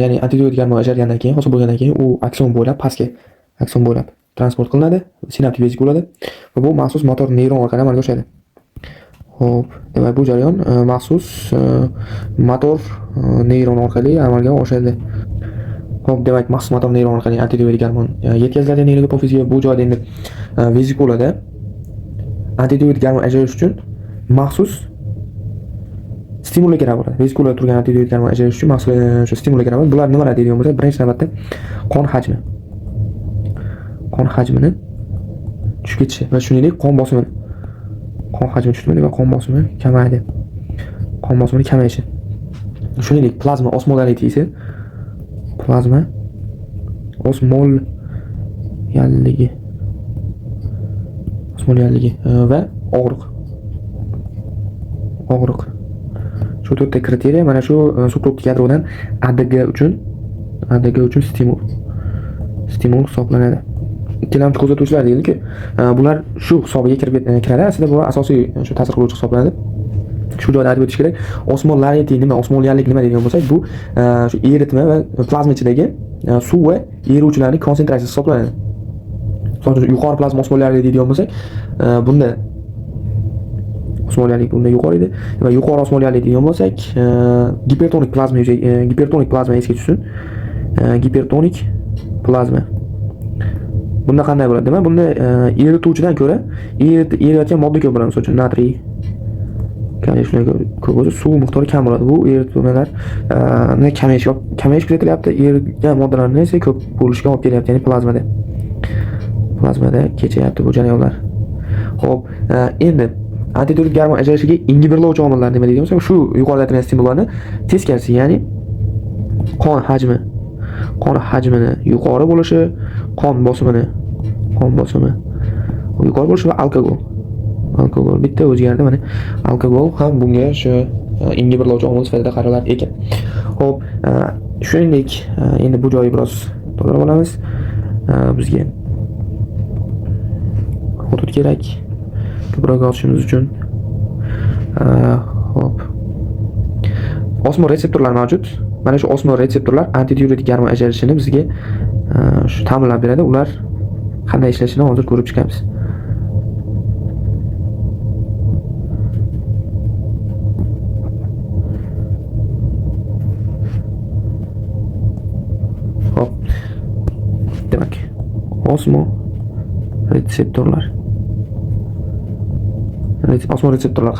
ya'ni antidiuretik gormon ajralgandan keyin, hosil bo'lgandan keyin u akson bo'ylab, pastga akson bo'ylab transport qilinadi, sinaptik vezikulada va bu maxsus motor neyron orqali amalga oshadi. Hop, demak bu jarayon maxsus motor neyron orqali amalga oshadi. Hop, demak maxsus motor neyron orqali antidiuretik gormon yetkaziladi neyrogipofizga. Bu joyda endi vezikulada antidiuretik gormon ajralish uchun maxsus stimullar kerak bo'ladi. Vezikulada turgan antidiuretik gormon ajralish uchun maxsus o'sha stimullar kerak bo'ladi. Bular nimalar deydigan bo'lsa, birinchi navbatda qon hajmi. Qon hajmini tushib ketishi va shuningdek qon bosimini. Qon hajmi tushdimi, demak qon bosimi kamayadi. Qon bosimini kamayishi. Shuningdek plazma osmolalitisi, plazma osmolyalligi va og'riq. Shu to'rtta kriteriya mana shu supraoptik yadrodan ADG uchun stimul hisoblanadi. Ikkilamchi qo'zg'atuvchilar deyildi-ku, bular shu hisobiga kiradi. Aslida bular asosiy shu ta'sir qiluvchi hisoblanadi. Shu joyda aytib o'tish kerak. Osmolality nima, osmolyallik nima deydigan bo'lsak, bu shu eritma va plazma ichidagi suv va eruvchilarning konsentratsiyasi hisoblanadi. Masalan, yuqori plazma osmolyallik deydigan bo'lsak, bunda osmolyallik bunda yuqori edi va yuqori osmolyallik deydigan bo'lsak, gipertonik plazma esga tushsin. Gipertonik plazma Bunda qanday bo'ladi? Demak, bunda erituvchidan ko'ra eriyotgan modda ko'p bo'ladi. Masalan, uchun natriy kaliy ko'p bo'lsa, suv miqdori kam bo'ladi. Bu eritmalar kamayish kuzatilyapti. Eritgan moddalarning esa ko'p bo'lishiga olib kelyapti, ya'ni plazmada kechayapti bu jarayonlar. Xo'p, endi antidiuretik gormon ajralishiga ingiberlovchi omillar nima deydi? Masalan, shu yuqorida aytilgan stimullarni teskarisi, ya'ni qon hajmini yuqori bo'lishi, qon bosimi yuqori bo'lishi va alkogol bitta o'zgardi. Mana alkogol ham bunga shu ingiberlovchi omil sifatida qaralar ekan. Xo'p, shuningdek, endi bu joyi biroz to'g'rilab olamiz. Bizga hudud kerak ko'proq olishimiz uchun. Xo'p, osmoretseptorlar mavjud. Mana shu osmoretseptorlar antidiuretik gormon ajralishini bizga shu ta'minlab beradi. Ular qanday ishlashini hozir ko'rib chiqamiz. Hop. Demak, osmoretseptorlar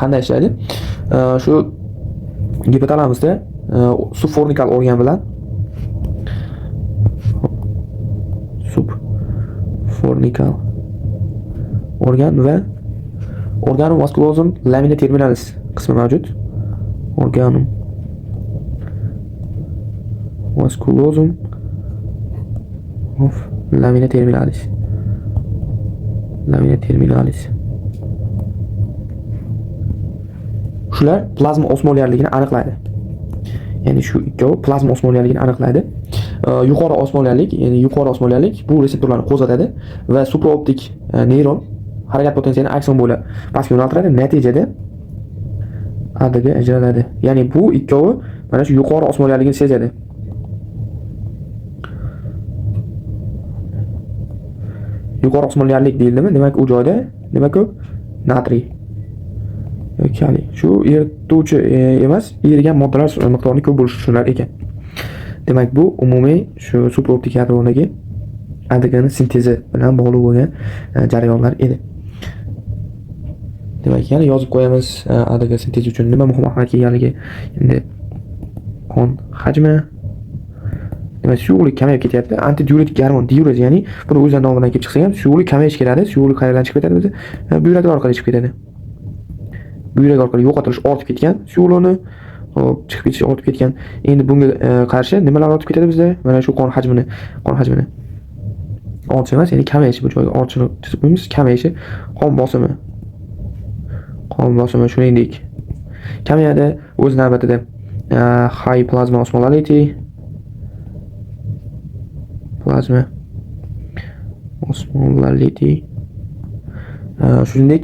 qanday ishlaydi? Shu gipotalamusda subfornikal organ bilan va organum vasculosum lamina terminalis qismi mavjud. Organum vasculosum of lamina terminalis. Shular plazma osmolarligini aniqlaydi. Ya'ni shu ikkovi plazma osmolarligini aniqlaydi. Yuqori osmolarlik bu reseptorlarni qo'zg'atadi va supraoptik neyron harakat potensiyalini akson bo'ylab pastga yo'naltiradi. Natijada ADga ajraladi. Ya'ni bu ikkovi mana shu yuqori osmolarligini sezadi. Yuqori osmolarlik deyildimi? Demak, u joyda nima ko'p? Natriy kaliy. Shu erituvchi emas, erigan moddalar miqdorining ko'p bo'lishi shular ekan. Demak, bu umumiy shu supraoptik yadrodagi ADGning sintezi bilan bog'liq bo'lgan jarayonlar edi. Demak, yana yozib qo'yamiz ADG sintezi uchun nima muhim ahamiyatga egaligi. Endi qon hajmi, demak, suyuqlik kamayib ketyapti. Antidiuretik gormon diurez, ya'ni buni o'zidan nomidan kelib chiqsa ham suyuqlik kamayish keladi. Suyuqlik qayerdan chiqib ketadi bizda? Buyraklar orqali chiqib ketadi. Buyrak orqali yo'qotilish ortib ketgan suyuqlikni, chiqib ketishi ortib ketgan. Endi bunga qarshi nimalar ortib ketadi bizda? Mana shu qon hajmini ortishi emas, ya'ni kamayishi, bu joyga ortishini chizib qo'yamiz. Kamayishi, qon bosimi shuningdek kamayadi. O'z navbatida high plasma osmolality shuningdek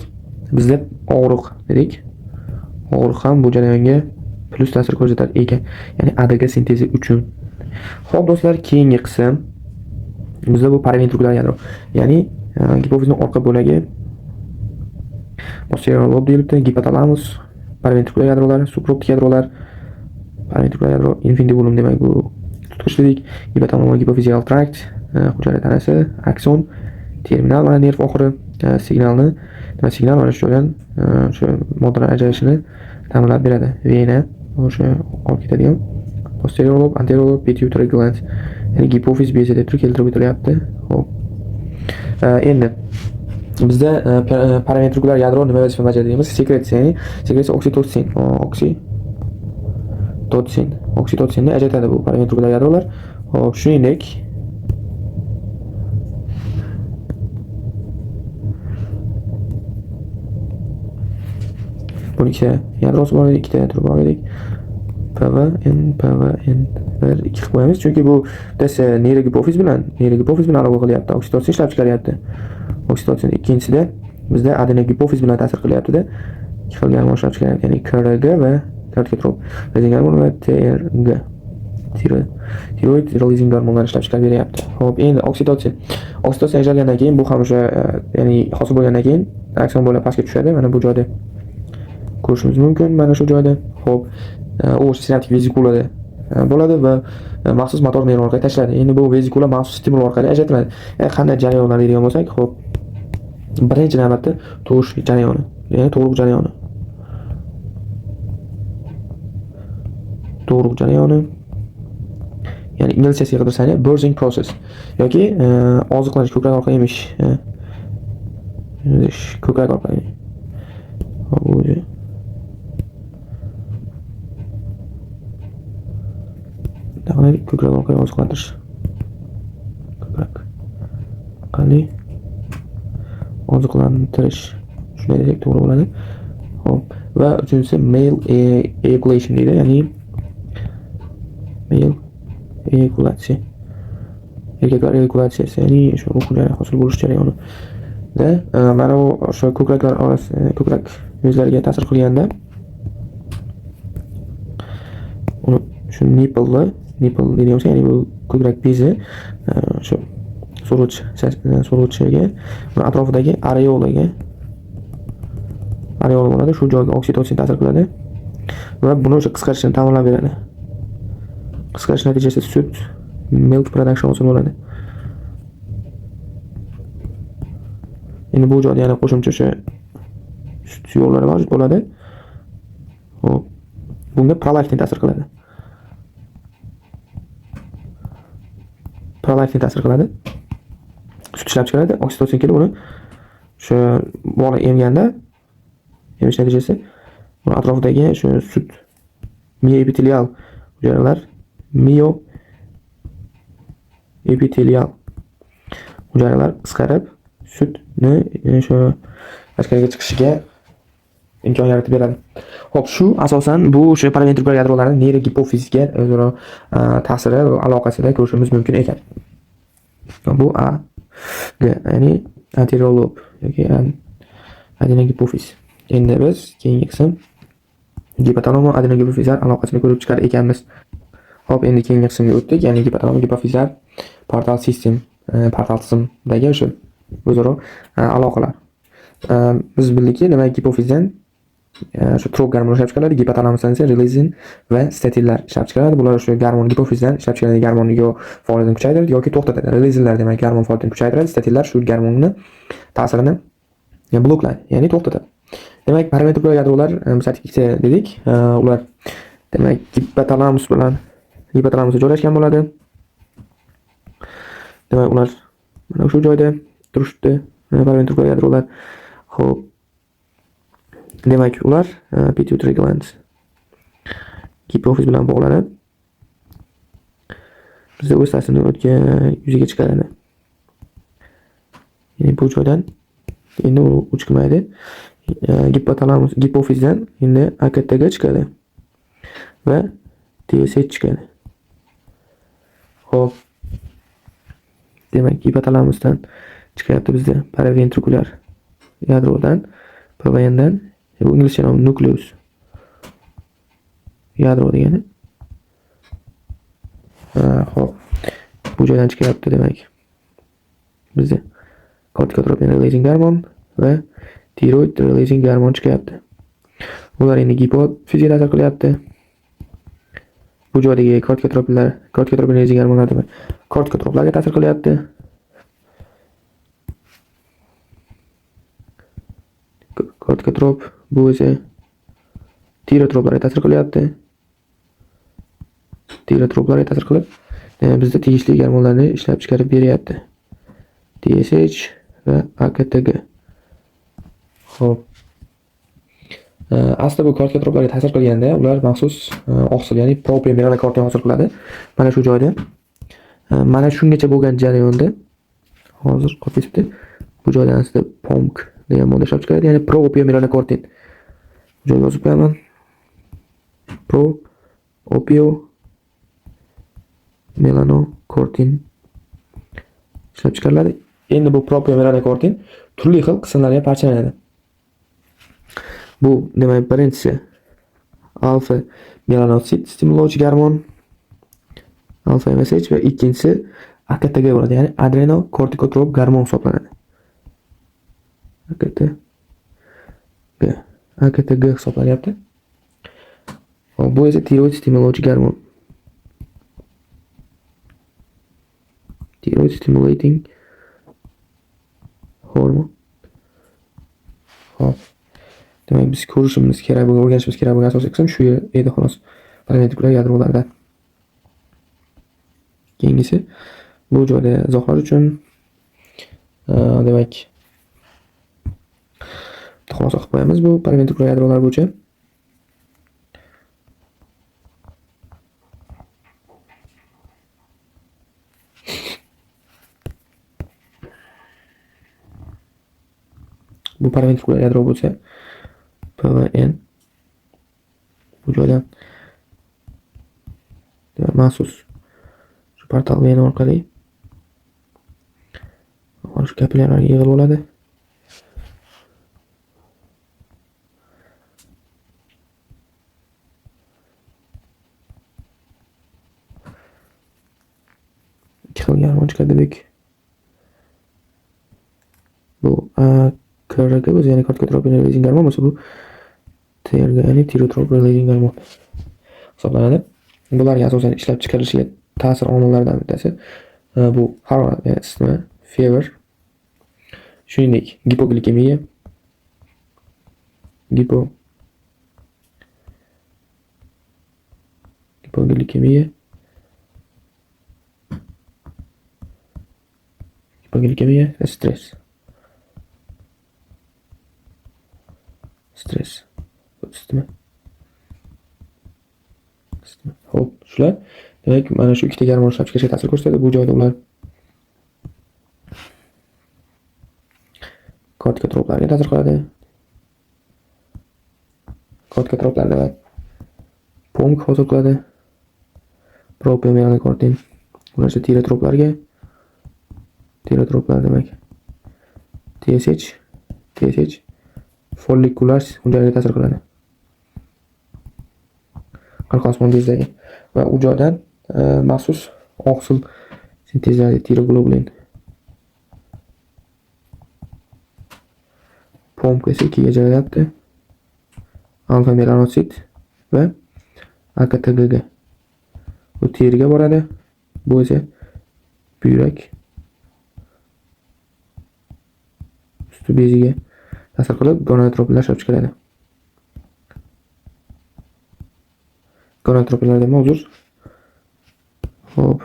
bizda og'riq dedik. Og'riq ham bu jarayonga plus ta'sir ko'rsatar ekan, ya'ni ADG sintezi uchun. Xo'p do'stlar, keyingi qism bizda bu paraventrikulyar yadro, ya'ni gipofizning orqa bo'lagi, posterior lob deyilibdi, gipotalamus, paraventrikulyar yadrolar, suboptik yadrolar, paraventrikulyar yadro, infundibulum, demak bu tutqich dedik, gipotalamus, gipophyseal tract, hujayra tanasi, akson, terminal va nerv oxiri signal mana shu joydan shu moddalar ajralishini ta'minlab beradi. Vena o'sha olib ketadigan posterior lob, anterior lob, pituitary gland, ya'ni gipofiz bezi deb keltirib o'tilyapti. Xo'p. Endi bizda paraventrikulyar yadro nima vazifa bajaradi deymiz? Sekresiya, ya'ni oksitotsinni ajratadi bu paraventrikulyar yadrolar. Xo'p, shuningdek bu ikkita yadrosi bor edi, ikkita yadro bor edi. PVN bir ikki qilib qo'yamiz, chunki bu desa neyrogipofiz bilan aloqa qilyapti, oksitotsin ishlab chiqaryapti. Oksitotsin ikkinchisida bizda adenogipofiz bilan ta'sir qilyapti-da. Ikki xil gormon ishlab chiqaryapti, ya'ni KRG va kortikotrop releasing gormon va TRG, tiroid releasing gormonlar ishlab chiqarib beryapti. Xo'p, endi oksitotsin ajralgandan keyin bu ham o'sha ya'ni hosil bo'lgandan keyin akson bo'ylab pastga tushadi. Mana bu joyda ko'rishimiz mumkin, mana shu joyda. Xo'p, u sinaptik vezikulada bo'ladi va maxsus motor neyron orqali tashlanadi. Endi bu vezikula maxsus stimul orqali ajratiladi. Qanday jarayonlar deydigan bo'lsak, xo'p. Birinchi navbatda tug'ish jarayoni, ya'ni tug'ruq jarayoni. Tug'ruq jarayoni, ya'ni inglizchasiga qidirsanglar birthing process yoki oziqlanish, ko'krak orqali emish. Ko'krak orqali. Bu ko'krak orqali oziqlantirish. Ko'krak orqali oziqlantirish. Shunday desak to'g'ri bo'ladi. Xo'p. Va uchinchisi male ejaculation deydi, ya'ni male ejakulatsiya. Erkaklar ejakulatsiyasi, ya'ni shu ruh hujayra hosil bo'lish jarayoni. Da mana bu o'sha ko'kraklar orasida ko'krak yuzlariga ta'sir qilganda uni shu nipple deydigan bo'lsa, ya'ni bu ko'krak bezi shu so'ruvchiga va atrofidagi areolaga bo'ladi. Shu joyga oksitotsin ta'sir qiladi va buni o'sha qisqarishini ta'minlab beradi. Qisqarish natijasida sut, milk production hosil bo'ladi. Endi bu joyda yana qo'shimcha o'sha sut yo'llari mavjud bo'ladi. Hop. Bunga prolaktin ta'sir qiladi. Prolaktin ta'sir qiladi. Sut ishlab chiqaradi, oksitotsin kelib uni o'sha bola emganda emish natijasida uni atrofidagi shu sut mioepitelial hujayralar hujayralar qisqarib sutni shu tashqariga chiqishiga imkon yaratib beradi. Xo'p, shu asosan bu o'sha paraventrikulyar yadrolarning neyrogipofizga o'zaro ta'siri va aloqasida ko'rishimiz mumkin ekan. Bu A, G, ya'ni anterior lobe yoki adenogipofiz. Endi biz keyingi qism gipotalamo adenogipofizlar aloqasini ko'rib chiqar ekanmiz. Xo'p, endi keyingi qismga o'tdik, ya'ni gipotalamo gipofizlar portal tizimdagi o'sha o'zaro aloqalar. Biz bildikki, demak gipofizdan shu trop gormon ishlab chiqariladi, gipotalamusdan esa relizin va statinlar ishlab chiqariladi. Bular o'sha gormon gipofizdan ishlab chiqarilgan gormonning faoliyatini kuchaytiradi yoki to'xtatadi. Relizinlar demak gormon faoliyatini kuchaytiradi, statinlar shu gormonning ta'sirini bloklaydi, ya'ni to'xtatadi. Demak, paraventrikulyar yadrolar ikkita dedik. Ular demak gipotalamusda joylashgan bo'ladi. Demak, ular mana shu joyda turishdi, paraventrikulyar yadrolar. Xo'p. Demak, ular pituitary gland gipofiz bilan bog'lanib bizda o'z ta'sirini yuzaga chiqaradi. Ya'ni bu joydan endi u chiqmaydi. Gipotalamus gipofizdan endi AKTga chiqadi va TSH chiqadi. Xo'p. Demak, gipotalamusdan chiqyapti bizda paraventrikulyar yadrodan, PVNdan, bu inglizcha nomi nucleus yadro degani. Xo'p. Bu joydan chiqyapti demak. Bizda corticotropin releasing hormon va tiroid releasing hormon chiqyapti. Ular endi gipofizga ta'sir qilyapti. Bu joydagi corticotropin releasing hormonlar demak corticotroplarga ta'sir qilyapti. Corticotrop bu esa tirotroplarga ta'sir qilyapti. Tirotroplarga ta'sir qilib, bizda tegishli gormonlarni ishlab chiqarib beryapti. TSH va AKTG. Xo'p. Aslida bu corticotroplarga ta'sir qilganda ular maxsus oqsil, ya'ni propiomelanorkortin hosil qiladi. Mana shu joyda. Mana shungacha bo'lgan jarayonda hozir qolib ketibdi. Bu joydan aslida POMC degan modda ishlab chiqaradi, ya'ni propiomelanorkortin. Bu joyga yozib qo'yaman. Propiomelanorkortin ishlab chiqariladi. Endi bu propiomelanorkortin turli xil qismlarga parchalanadi. Bu demak birinchisi alfa melanosit stimullovchi gormon alfa MSH va ikkinchisi AKTG bo'ladi, ya'ni adrenokortikotrop gormon hisoblanadi. AKTG hisoblanyapti. Bu esa tiroid stimullovchi gormon. Thyroid stimulating hormon. Hop. Demak, biz ko'rishimiz kerak bo'lgan, o'rganishimiz kerak bo'lgan asosiy qism shu edi xolos. Paraventrikulyar yadrolarda. Keyingisi bu joyda izohlar uchun demak xulosa qilib qo'yamiz bu paraventrikulyar yadrolar bo'yicha. Bu paraventrikulyar yadro bo'lsa PVN bu joyda maxsus shu portal vena orqali shu kapillyarlarga yig'ilib oladi. Ikki xil garmon chiqadi dedik. Bu KRG o'zi ya'ni corticotropic releasing garmon bo'lsa bu TRG ya'ni thyrotropic releasing garmon hisoblanadi. Bularga asosan ishlab chiqarilishiga ta'sir omillaridan bittasi bu harorat ya'ni isitma, fever, shuningdek gipoglikemiya, gipoglikemiya va stress. Isitma. Xo'p, shular demak mana shu ikkita garmon ishlab chiqarishga ta'sir ko'rsatadi. Bu joyda ular kortikotroplarga ta'sir qiladi. Kortikotroplar demak pomk hosil qiladi. Propionmelanokortin. Ular esa thyrotropic demak TSH follicular hujayraga ta'sir qiladi. Qalqon osmondezdagi va u joydan maxsus oqsil sintezlanadi tiroglobulin. Pomp esa ikkiga ajralyapti. Alfa melanosit va AKTGga. Bu teriga boradi. Bu esa buyrak usti beziga ta'sir qilib gonadotropinlar ishlab chiqaradi. Gonadotropinlar mavjud. Xo'p.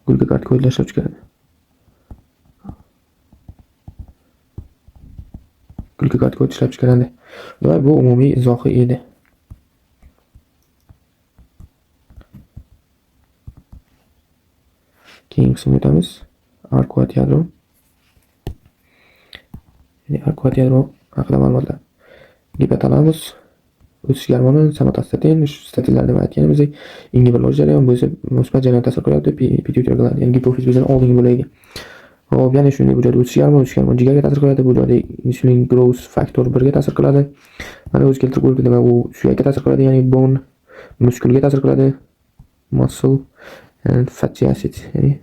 Glukokортикоидlar ishlab chiqaradi. Glukokортикоid ishlab chiqaradi. Va bu umumiy izohi edi. Keyingi qismga o'tamiz. Arkuat yadro. Ya'ni arkuat yadro haqida ma'lumotlar. Gipotalamus o'sish garmoni, somatostatin, statinlar deb aytganimizdek, ingibiloj jarayon bo'lsa musbat jarayon ta'sir qilyapti. Pituitary gland, ya'ni gipofiz bezining oldingi bo'lagiga. Hop, yana shunday bu joyda o'sish garmoni jigarga ta'sir qiladi. Bu joyda insulin growth factor 1 ga ta'sir qiladi. Mana o'zi keltirib qo'yibdi, demak u suyakka ta'sir qiladi, ya'ni bone, muskulga ta'sir qiladi. Muscle and fatty acid, ya'ni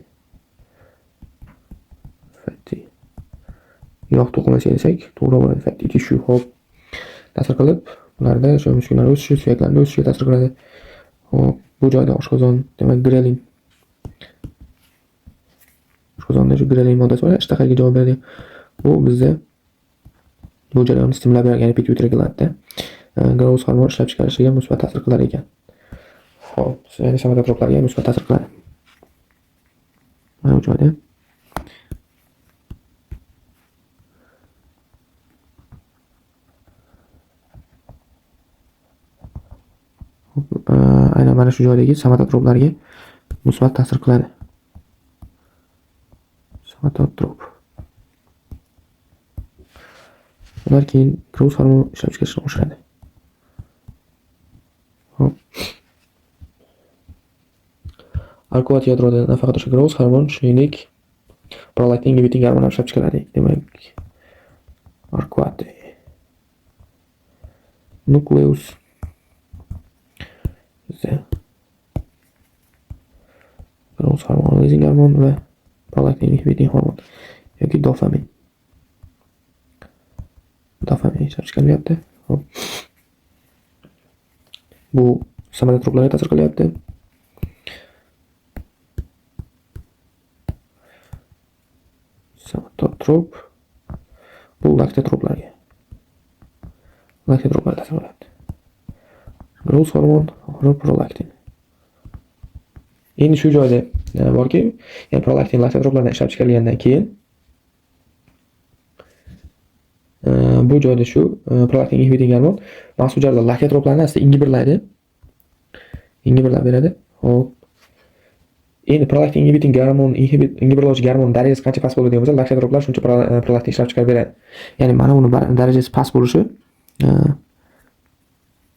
fatty yog' to'qimasi desak, to'g'ri bo'ladi. Fatty tissue hop ta'sir qilib, ularda o'sha muskullar o'sishi, suyaklarning o'sishiga ta'sir qiladi. Hop, bu joyda oshqozon, demak grelin. Oshqozonda shu grelin moddasi bor, ishtahaga javob beradi. Bu bizda bu jarayonni stimulab bergan pituitary glandda growth hormon ishlab chiqarishiga musbat ta'sir qilar ekan. Hop, ya'ni somatotroplarga musbat ta'sir qiladi. Mana bu joyda aynan mana shu joydagi somatotroplarga musbat ta'sir qiladi. Somatotrop. Ular keyin growth hormon ishlab chiqarishni oshiradi. Hop. Arkuat yadroda nafaqat o'sha growth hormon, shuningdek prolaktin inhibiting gormonlar ishlab chiqaradi. Demak, arkuat nucleus growth hormon, releasing hormon va prolaktin inhibiting hormon yoki dopamin. Dopamin ishlab chiqarilyapti. Hop. Bu somatotroplarga ta'sir qilyapti. trop bu laktotroplarga. Laktotroplar ta'sir qiladi. Growth hormon va prolaktin. Endi shu joyda borki, ya'ni prolaktin laktotroplardan ishlab chiqarilgandan keyin bu joyda shu prolaktin inhibiting gormon maxsus jarda laktotroplarni asta ingiberlaydi. Ingiberlab beradi. Hop. Endi prolaktin inhibiting gormon ingiberlovchi gormon darajasi qancha past bo'ladigan bo'lsa, laktotroplar shuncha prolaktin ishlab chiqarib beradi. Ya'ni mana buni darajasi past bo'lishi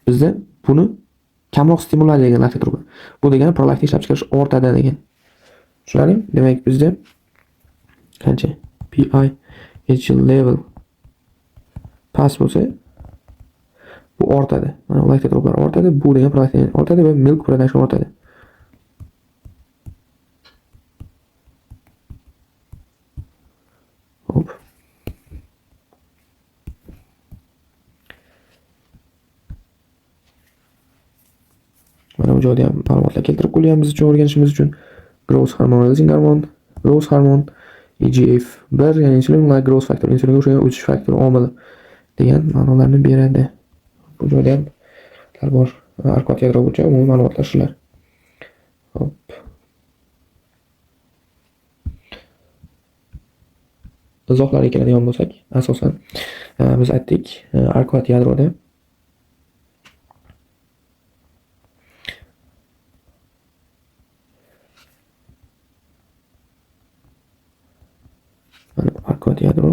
bizda buni kamroq stimullaydigan laktotroplar. Bu degani prolaktin ishlab chiqarish ortadi degan. Tushunarlimi? Demak bizda qancha PIH level past bo'lsa, bu ortadi. Mana laktotroplar ortadi, bu degan prolaktin ortadi va milk production ortadi. Hop. Mana bu joyda ham ma'lumotlar keltirib qo'yilgan biz uchun o'rganishimiz uchun. Growth hormone releasing hormon, growth hormone, EGF1 ya'ni insulin like growth factor, insulinga o'xshagan o'sish faktori omili degan ma'nolarni beradi. Bu joyda ham bor arqot yadro bo'yicha umumiy ma'lumotlar shular. Hop. Izohlarga keladigan bo'lsak, asosan biz aytdik, arqot yadroda mana arqot yadro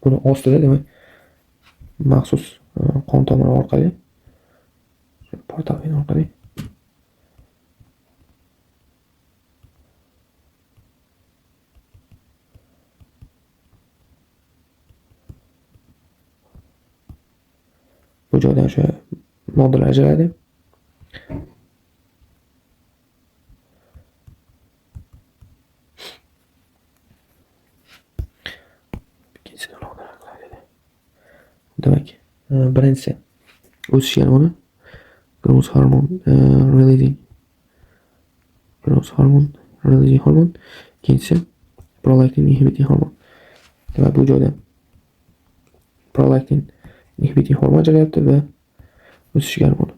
buni ostida demak maxsus qon tomiri orqali portal vena orqali bu joydan o'sha moddalar ajraladi. Demak, birinchisi o'sish gormoni, growth hormone releasing hormon, ikkinchisi prolaktin inhibiting hormon. Demak, bu joyda prolaktin inhibiting hormon ajralyapti va o'sish gormoni.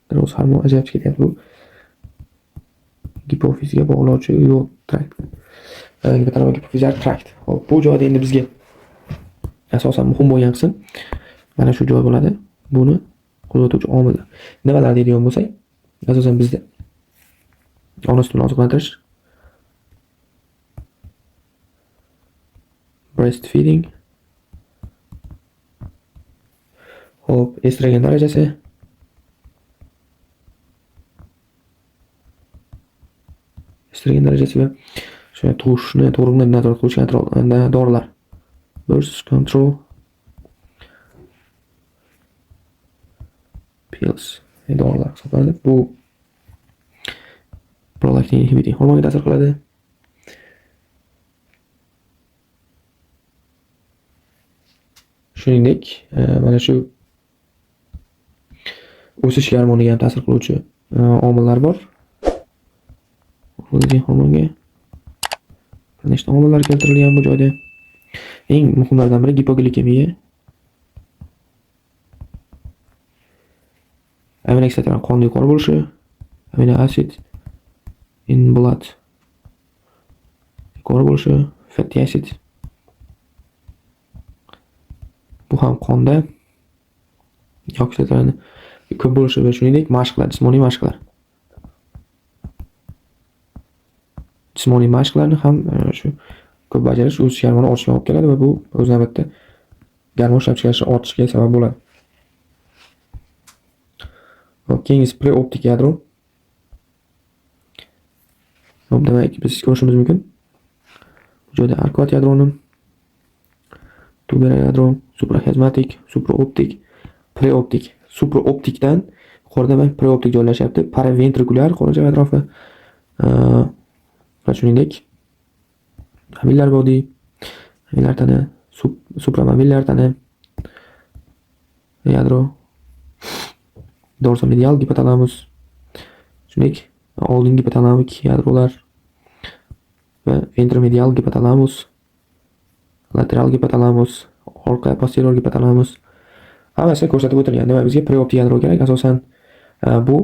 Growth hormon ajralib ketyapti. Bu gipofizga bog'lovchi yo'l trakt. Gipotalamus gipofizar trakt. Hop, bu joyda endi bizga asosan muhim bo'lgan qism mana shu joy bo'ladi. Buni qo'zg'atuvchi omillar. Nimalar deydigan bo'lsak, asosan bizda ona sutini oziqlantirish, breastfeeding, hop, estrogen darajasi, va shuna tug'ishni to'g'rilikni nazorat qiluvchi dorilar. Birth control pills dorilar hisoblanadi. Bu prolaktin inhibiting hormonga ta'sir qiladi. Shuningdek, mana shu o'sish gormoniga ham ta'sir qiluvchi omillar bor. Releasing hormonga nechta omillar keltirilgan bu joyda. Eng muhimlardan biri gipoglikemiya. Amino kislotlar qonda yuqori bo'lishi, amino acid in blood yuqori bo'lishi, fatty acid bu ham qonda yog' kislotalarini ko'p bo'lishi va shuningdek mashqlar, jismoniy mashqlar. Jismoniy mashqlarni ham shu ko'p bajarish o'sish gormoni ortishiga olib keladi va bu o'z navbatida gormon ishlab chiqarish ortishiga sabab bo'ladi. Keyingisi preoptik yadro. Demak, biz ko'rishimiz mumkin. Bu joyda arqot yadroni, tuberal yadro, suprachiasmatik, supraoptik, preoptik. Supraoptikdan yuqorida va preoptik joylashyapti. Paraventrikulyar qo'riqcha atrofi va shuningdek mobillar body, mobillar tana, supramobillar tana, yadro, dorsomedial gipotalamus, shuningdek oldingi gipotalamik yadrolar va ventromedial gipotalamus, lateral gipotalamus, orqa posterior gipotalamus hammasi ko'rsatib o'tilgan. Demak, bizga preoptik yadro kerak. Asosan bu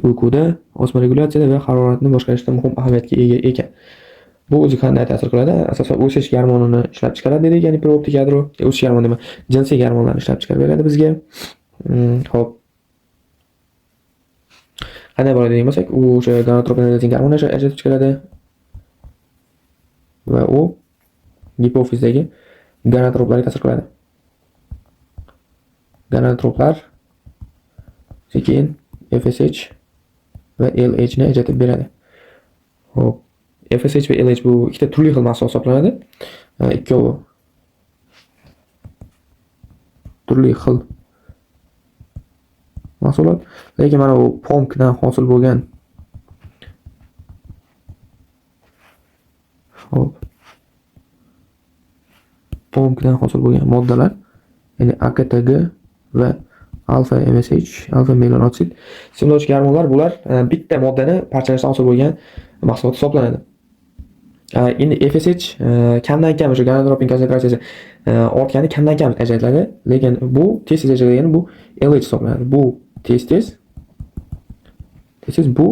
uyquda, osmoregulyatsiyada va haroratni boshqarishda muhim ahamiyatga ega ekan. Bu o'zi qanday ta'sir qiladi? Asosan o'sish gormonini ishlab chiqaradi dedik, ya'ni preoptik yadro. O'sish gormoni nima? Jinsiy gormonlarni ishlab chiqarib beradi bizga. Xo'p. Qanday bo'ladi deylik bo'lsak, u o'sha gonadotropin gormoni ajratib chiqaradi va u gipofizdagi gonadotroplarga ta'sir qiladi. Gonadotroplar sekin FSH va LH ni ajratib beradi. Xo'p. FSH va LH bu ikkita turli xil mahsulot hisoblanadi. Ikkovi turli xil mahsulot, lekin mana bu POMC dan hosil bo'lgan POMC dan hosil bo'lgan moddalar, ya'ni AKTG va alfa MSH, alfa melanotsid simlovchi gormonlar, bular bitta moddani parchalashdan hosil bo'lgan mahsulot hisoblanadi. Endi FSH kamdan kam o'sha gonadotropin konsentratsiyasi ortgani kamdan kam ajratiladi, lekin bu tez ajratilgani bu LH hisoblanadi. Bu tez bu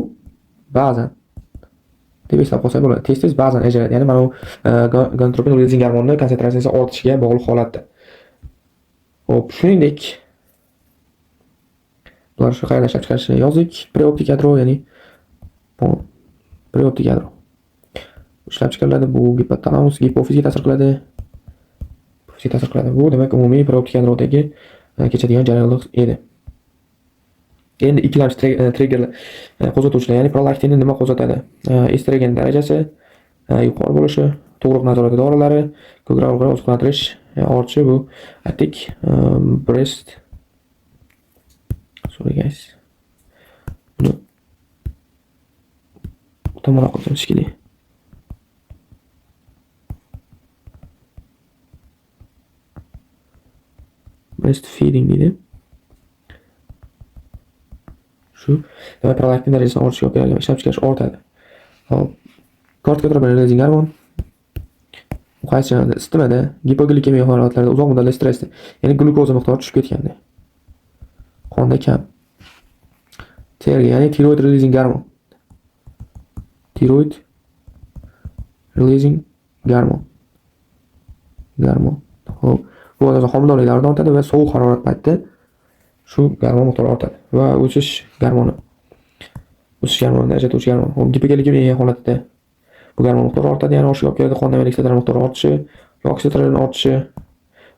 ba'zan deb eslab qolsak bo'ladi. Tez ba'zan ajraladi. Ya'ni mana bu gonadotropin releasing gormoni konsentratsiyasi ortishiga bog'liq holatda. Xo'p, shuningdek bular shu qayerda ishlab chiqarishni yozdik. Preoptik yadro, ya'ni preoptik yadro ishlab chiqariladi. Bu gipotalamus, gipofizga ta'sir qiladi. Bu demak umumiy preoptik yadrodagi kechadigan jarayonlar edi. Endi ikkilamchi triggerlar, qo'zg'atuvchilar, ya'ni prolaktinni nima qo'zg'atadi? Estrogen darajasi yuqori bo'lishi, tug'ruq nazorati doralari, ko'krak orqali oziqlantirish ortishi, bu atik breast. Sorry guys. Buni to'g'ri qildim shekilli. Breastfeeding deydi. Shu demak prolaktin darajasini ortishiga olib keladigan ishlab chiqarish ortadi. Hop. Kortikotropin releasing gormon qaysi jarayonda? Isitmada, gipoglikemiya holatlarida, uzoq muddatli stressda, ya'ni glyukoza miqdori tushib ketganda, qonda kam. Terga, ya'ni tiroid releasing gormon. Tiroid releasing gormon. Hop. Bu asosan homiladorlik davrida ortadi va sovuq harorat paytida shu gormon miqdori ortadi va o'sish gormoni ajratuvchi gormon. Gipoglikemiya holatida bu gormon miqdori ortadi, ya'ni oshiq olib keladi. Qonda melekstrotlar miqdori ortishi, oksidatsiyaning ortishi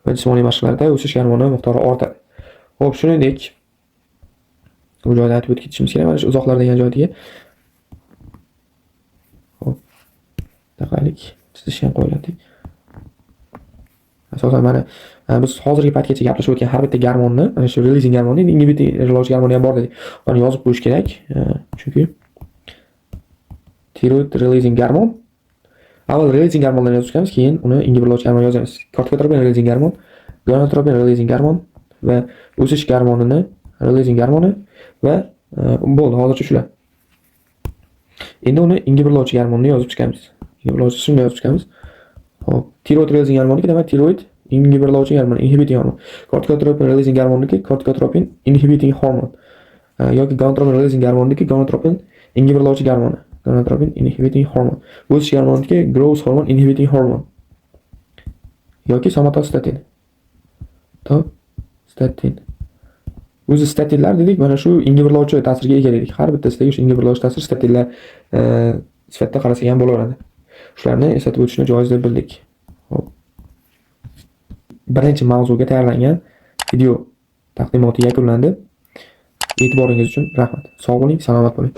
va jismoniy mashqlarda o'sish gormoni miqdori ortadi. Xo'p, shuningdek bu joyda aytib o'tib ketishimiz kerak. Mana shu uzoqlar degan joyga. Xo'p. Taqaylik, chizish ham qo'yiladi. Asosan mana biz hozirgi paytgacha gaplashib o'tgan har bitta gormonni, mana shu releasing gormoni, inhibiting releasing gormoni ham bor dedik. Uni yozib qo'yish kerak, chunki tiroid releasing gormon. Avval releasing gormonlarni yozib chiqamiz, keyin uni inhibitorlovchi gormon yozamiz. Kortikotropin releasing gormon, gonadotropin releasing gormon va o'sish gormonini releasing gormoni va bo'ldi, hozircha shular. Endi uni inhibitorlovchi gormonni yozib chiqamiz. Inhibitorlovchisini yozib chiqamiz. Hop, tiroid releasing gormoniki demak tiroid inhibitorlovchi gormon, inhibiting hormon. Kortikotropin releasing gormonniki kortikotropin inhibiting hormon. Yoki gonadotropin releasing gormonniki gonadotropin inhibitorlovchi gormoni. Gonadotropin inhibiting hormon. O'sish gormoniki growth hormon inhibiting hormon. Yoki somatostatin. Statin. O'zi statinlar dedik, mana shu inhibitorlovchi ta'sirga ega dedik. Har bittasidagi shu inhibitorlovchi ta'sir statinlar sifatida qarasak ham bo'laveradi. Shularni eslatib o'tishni joiz deb bildik. Hop. Birinchi mavzuga tayyorlangan video taqdimoti yakunlandi. E'tiboringiz uchun rahmat. Sog' bo'ling, salomat bo'ling.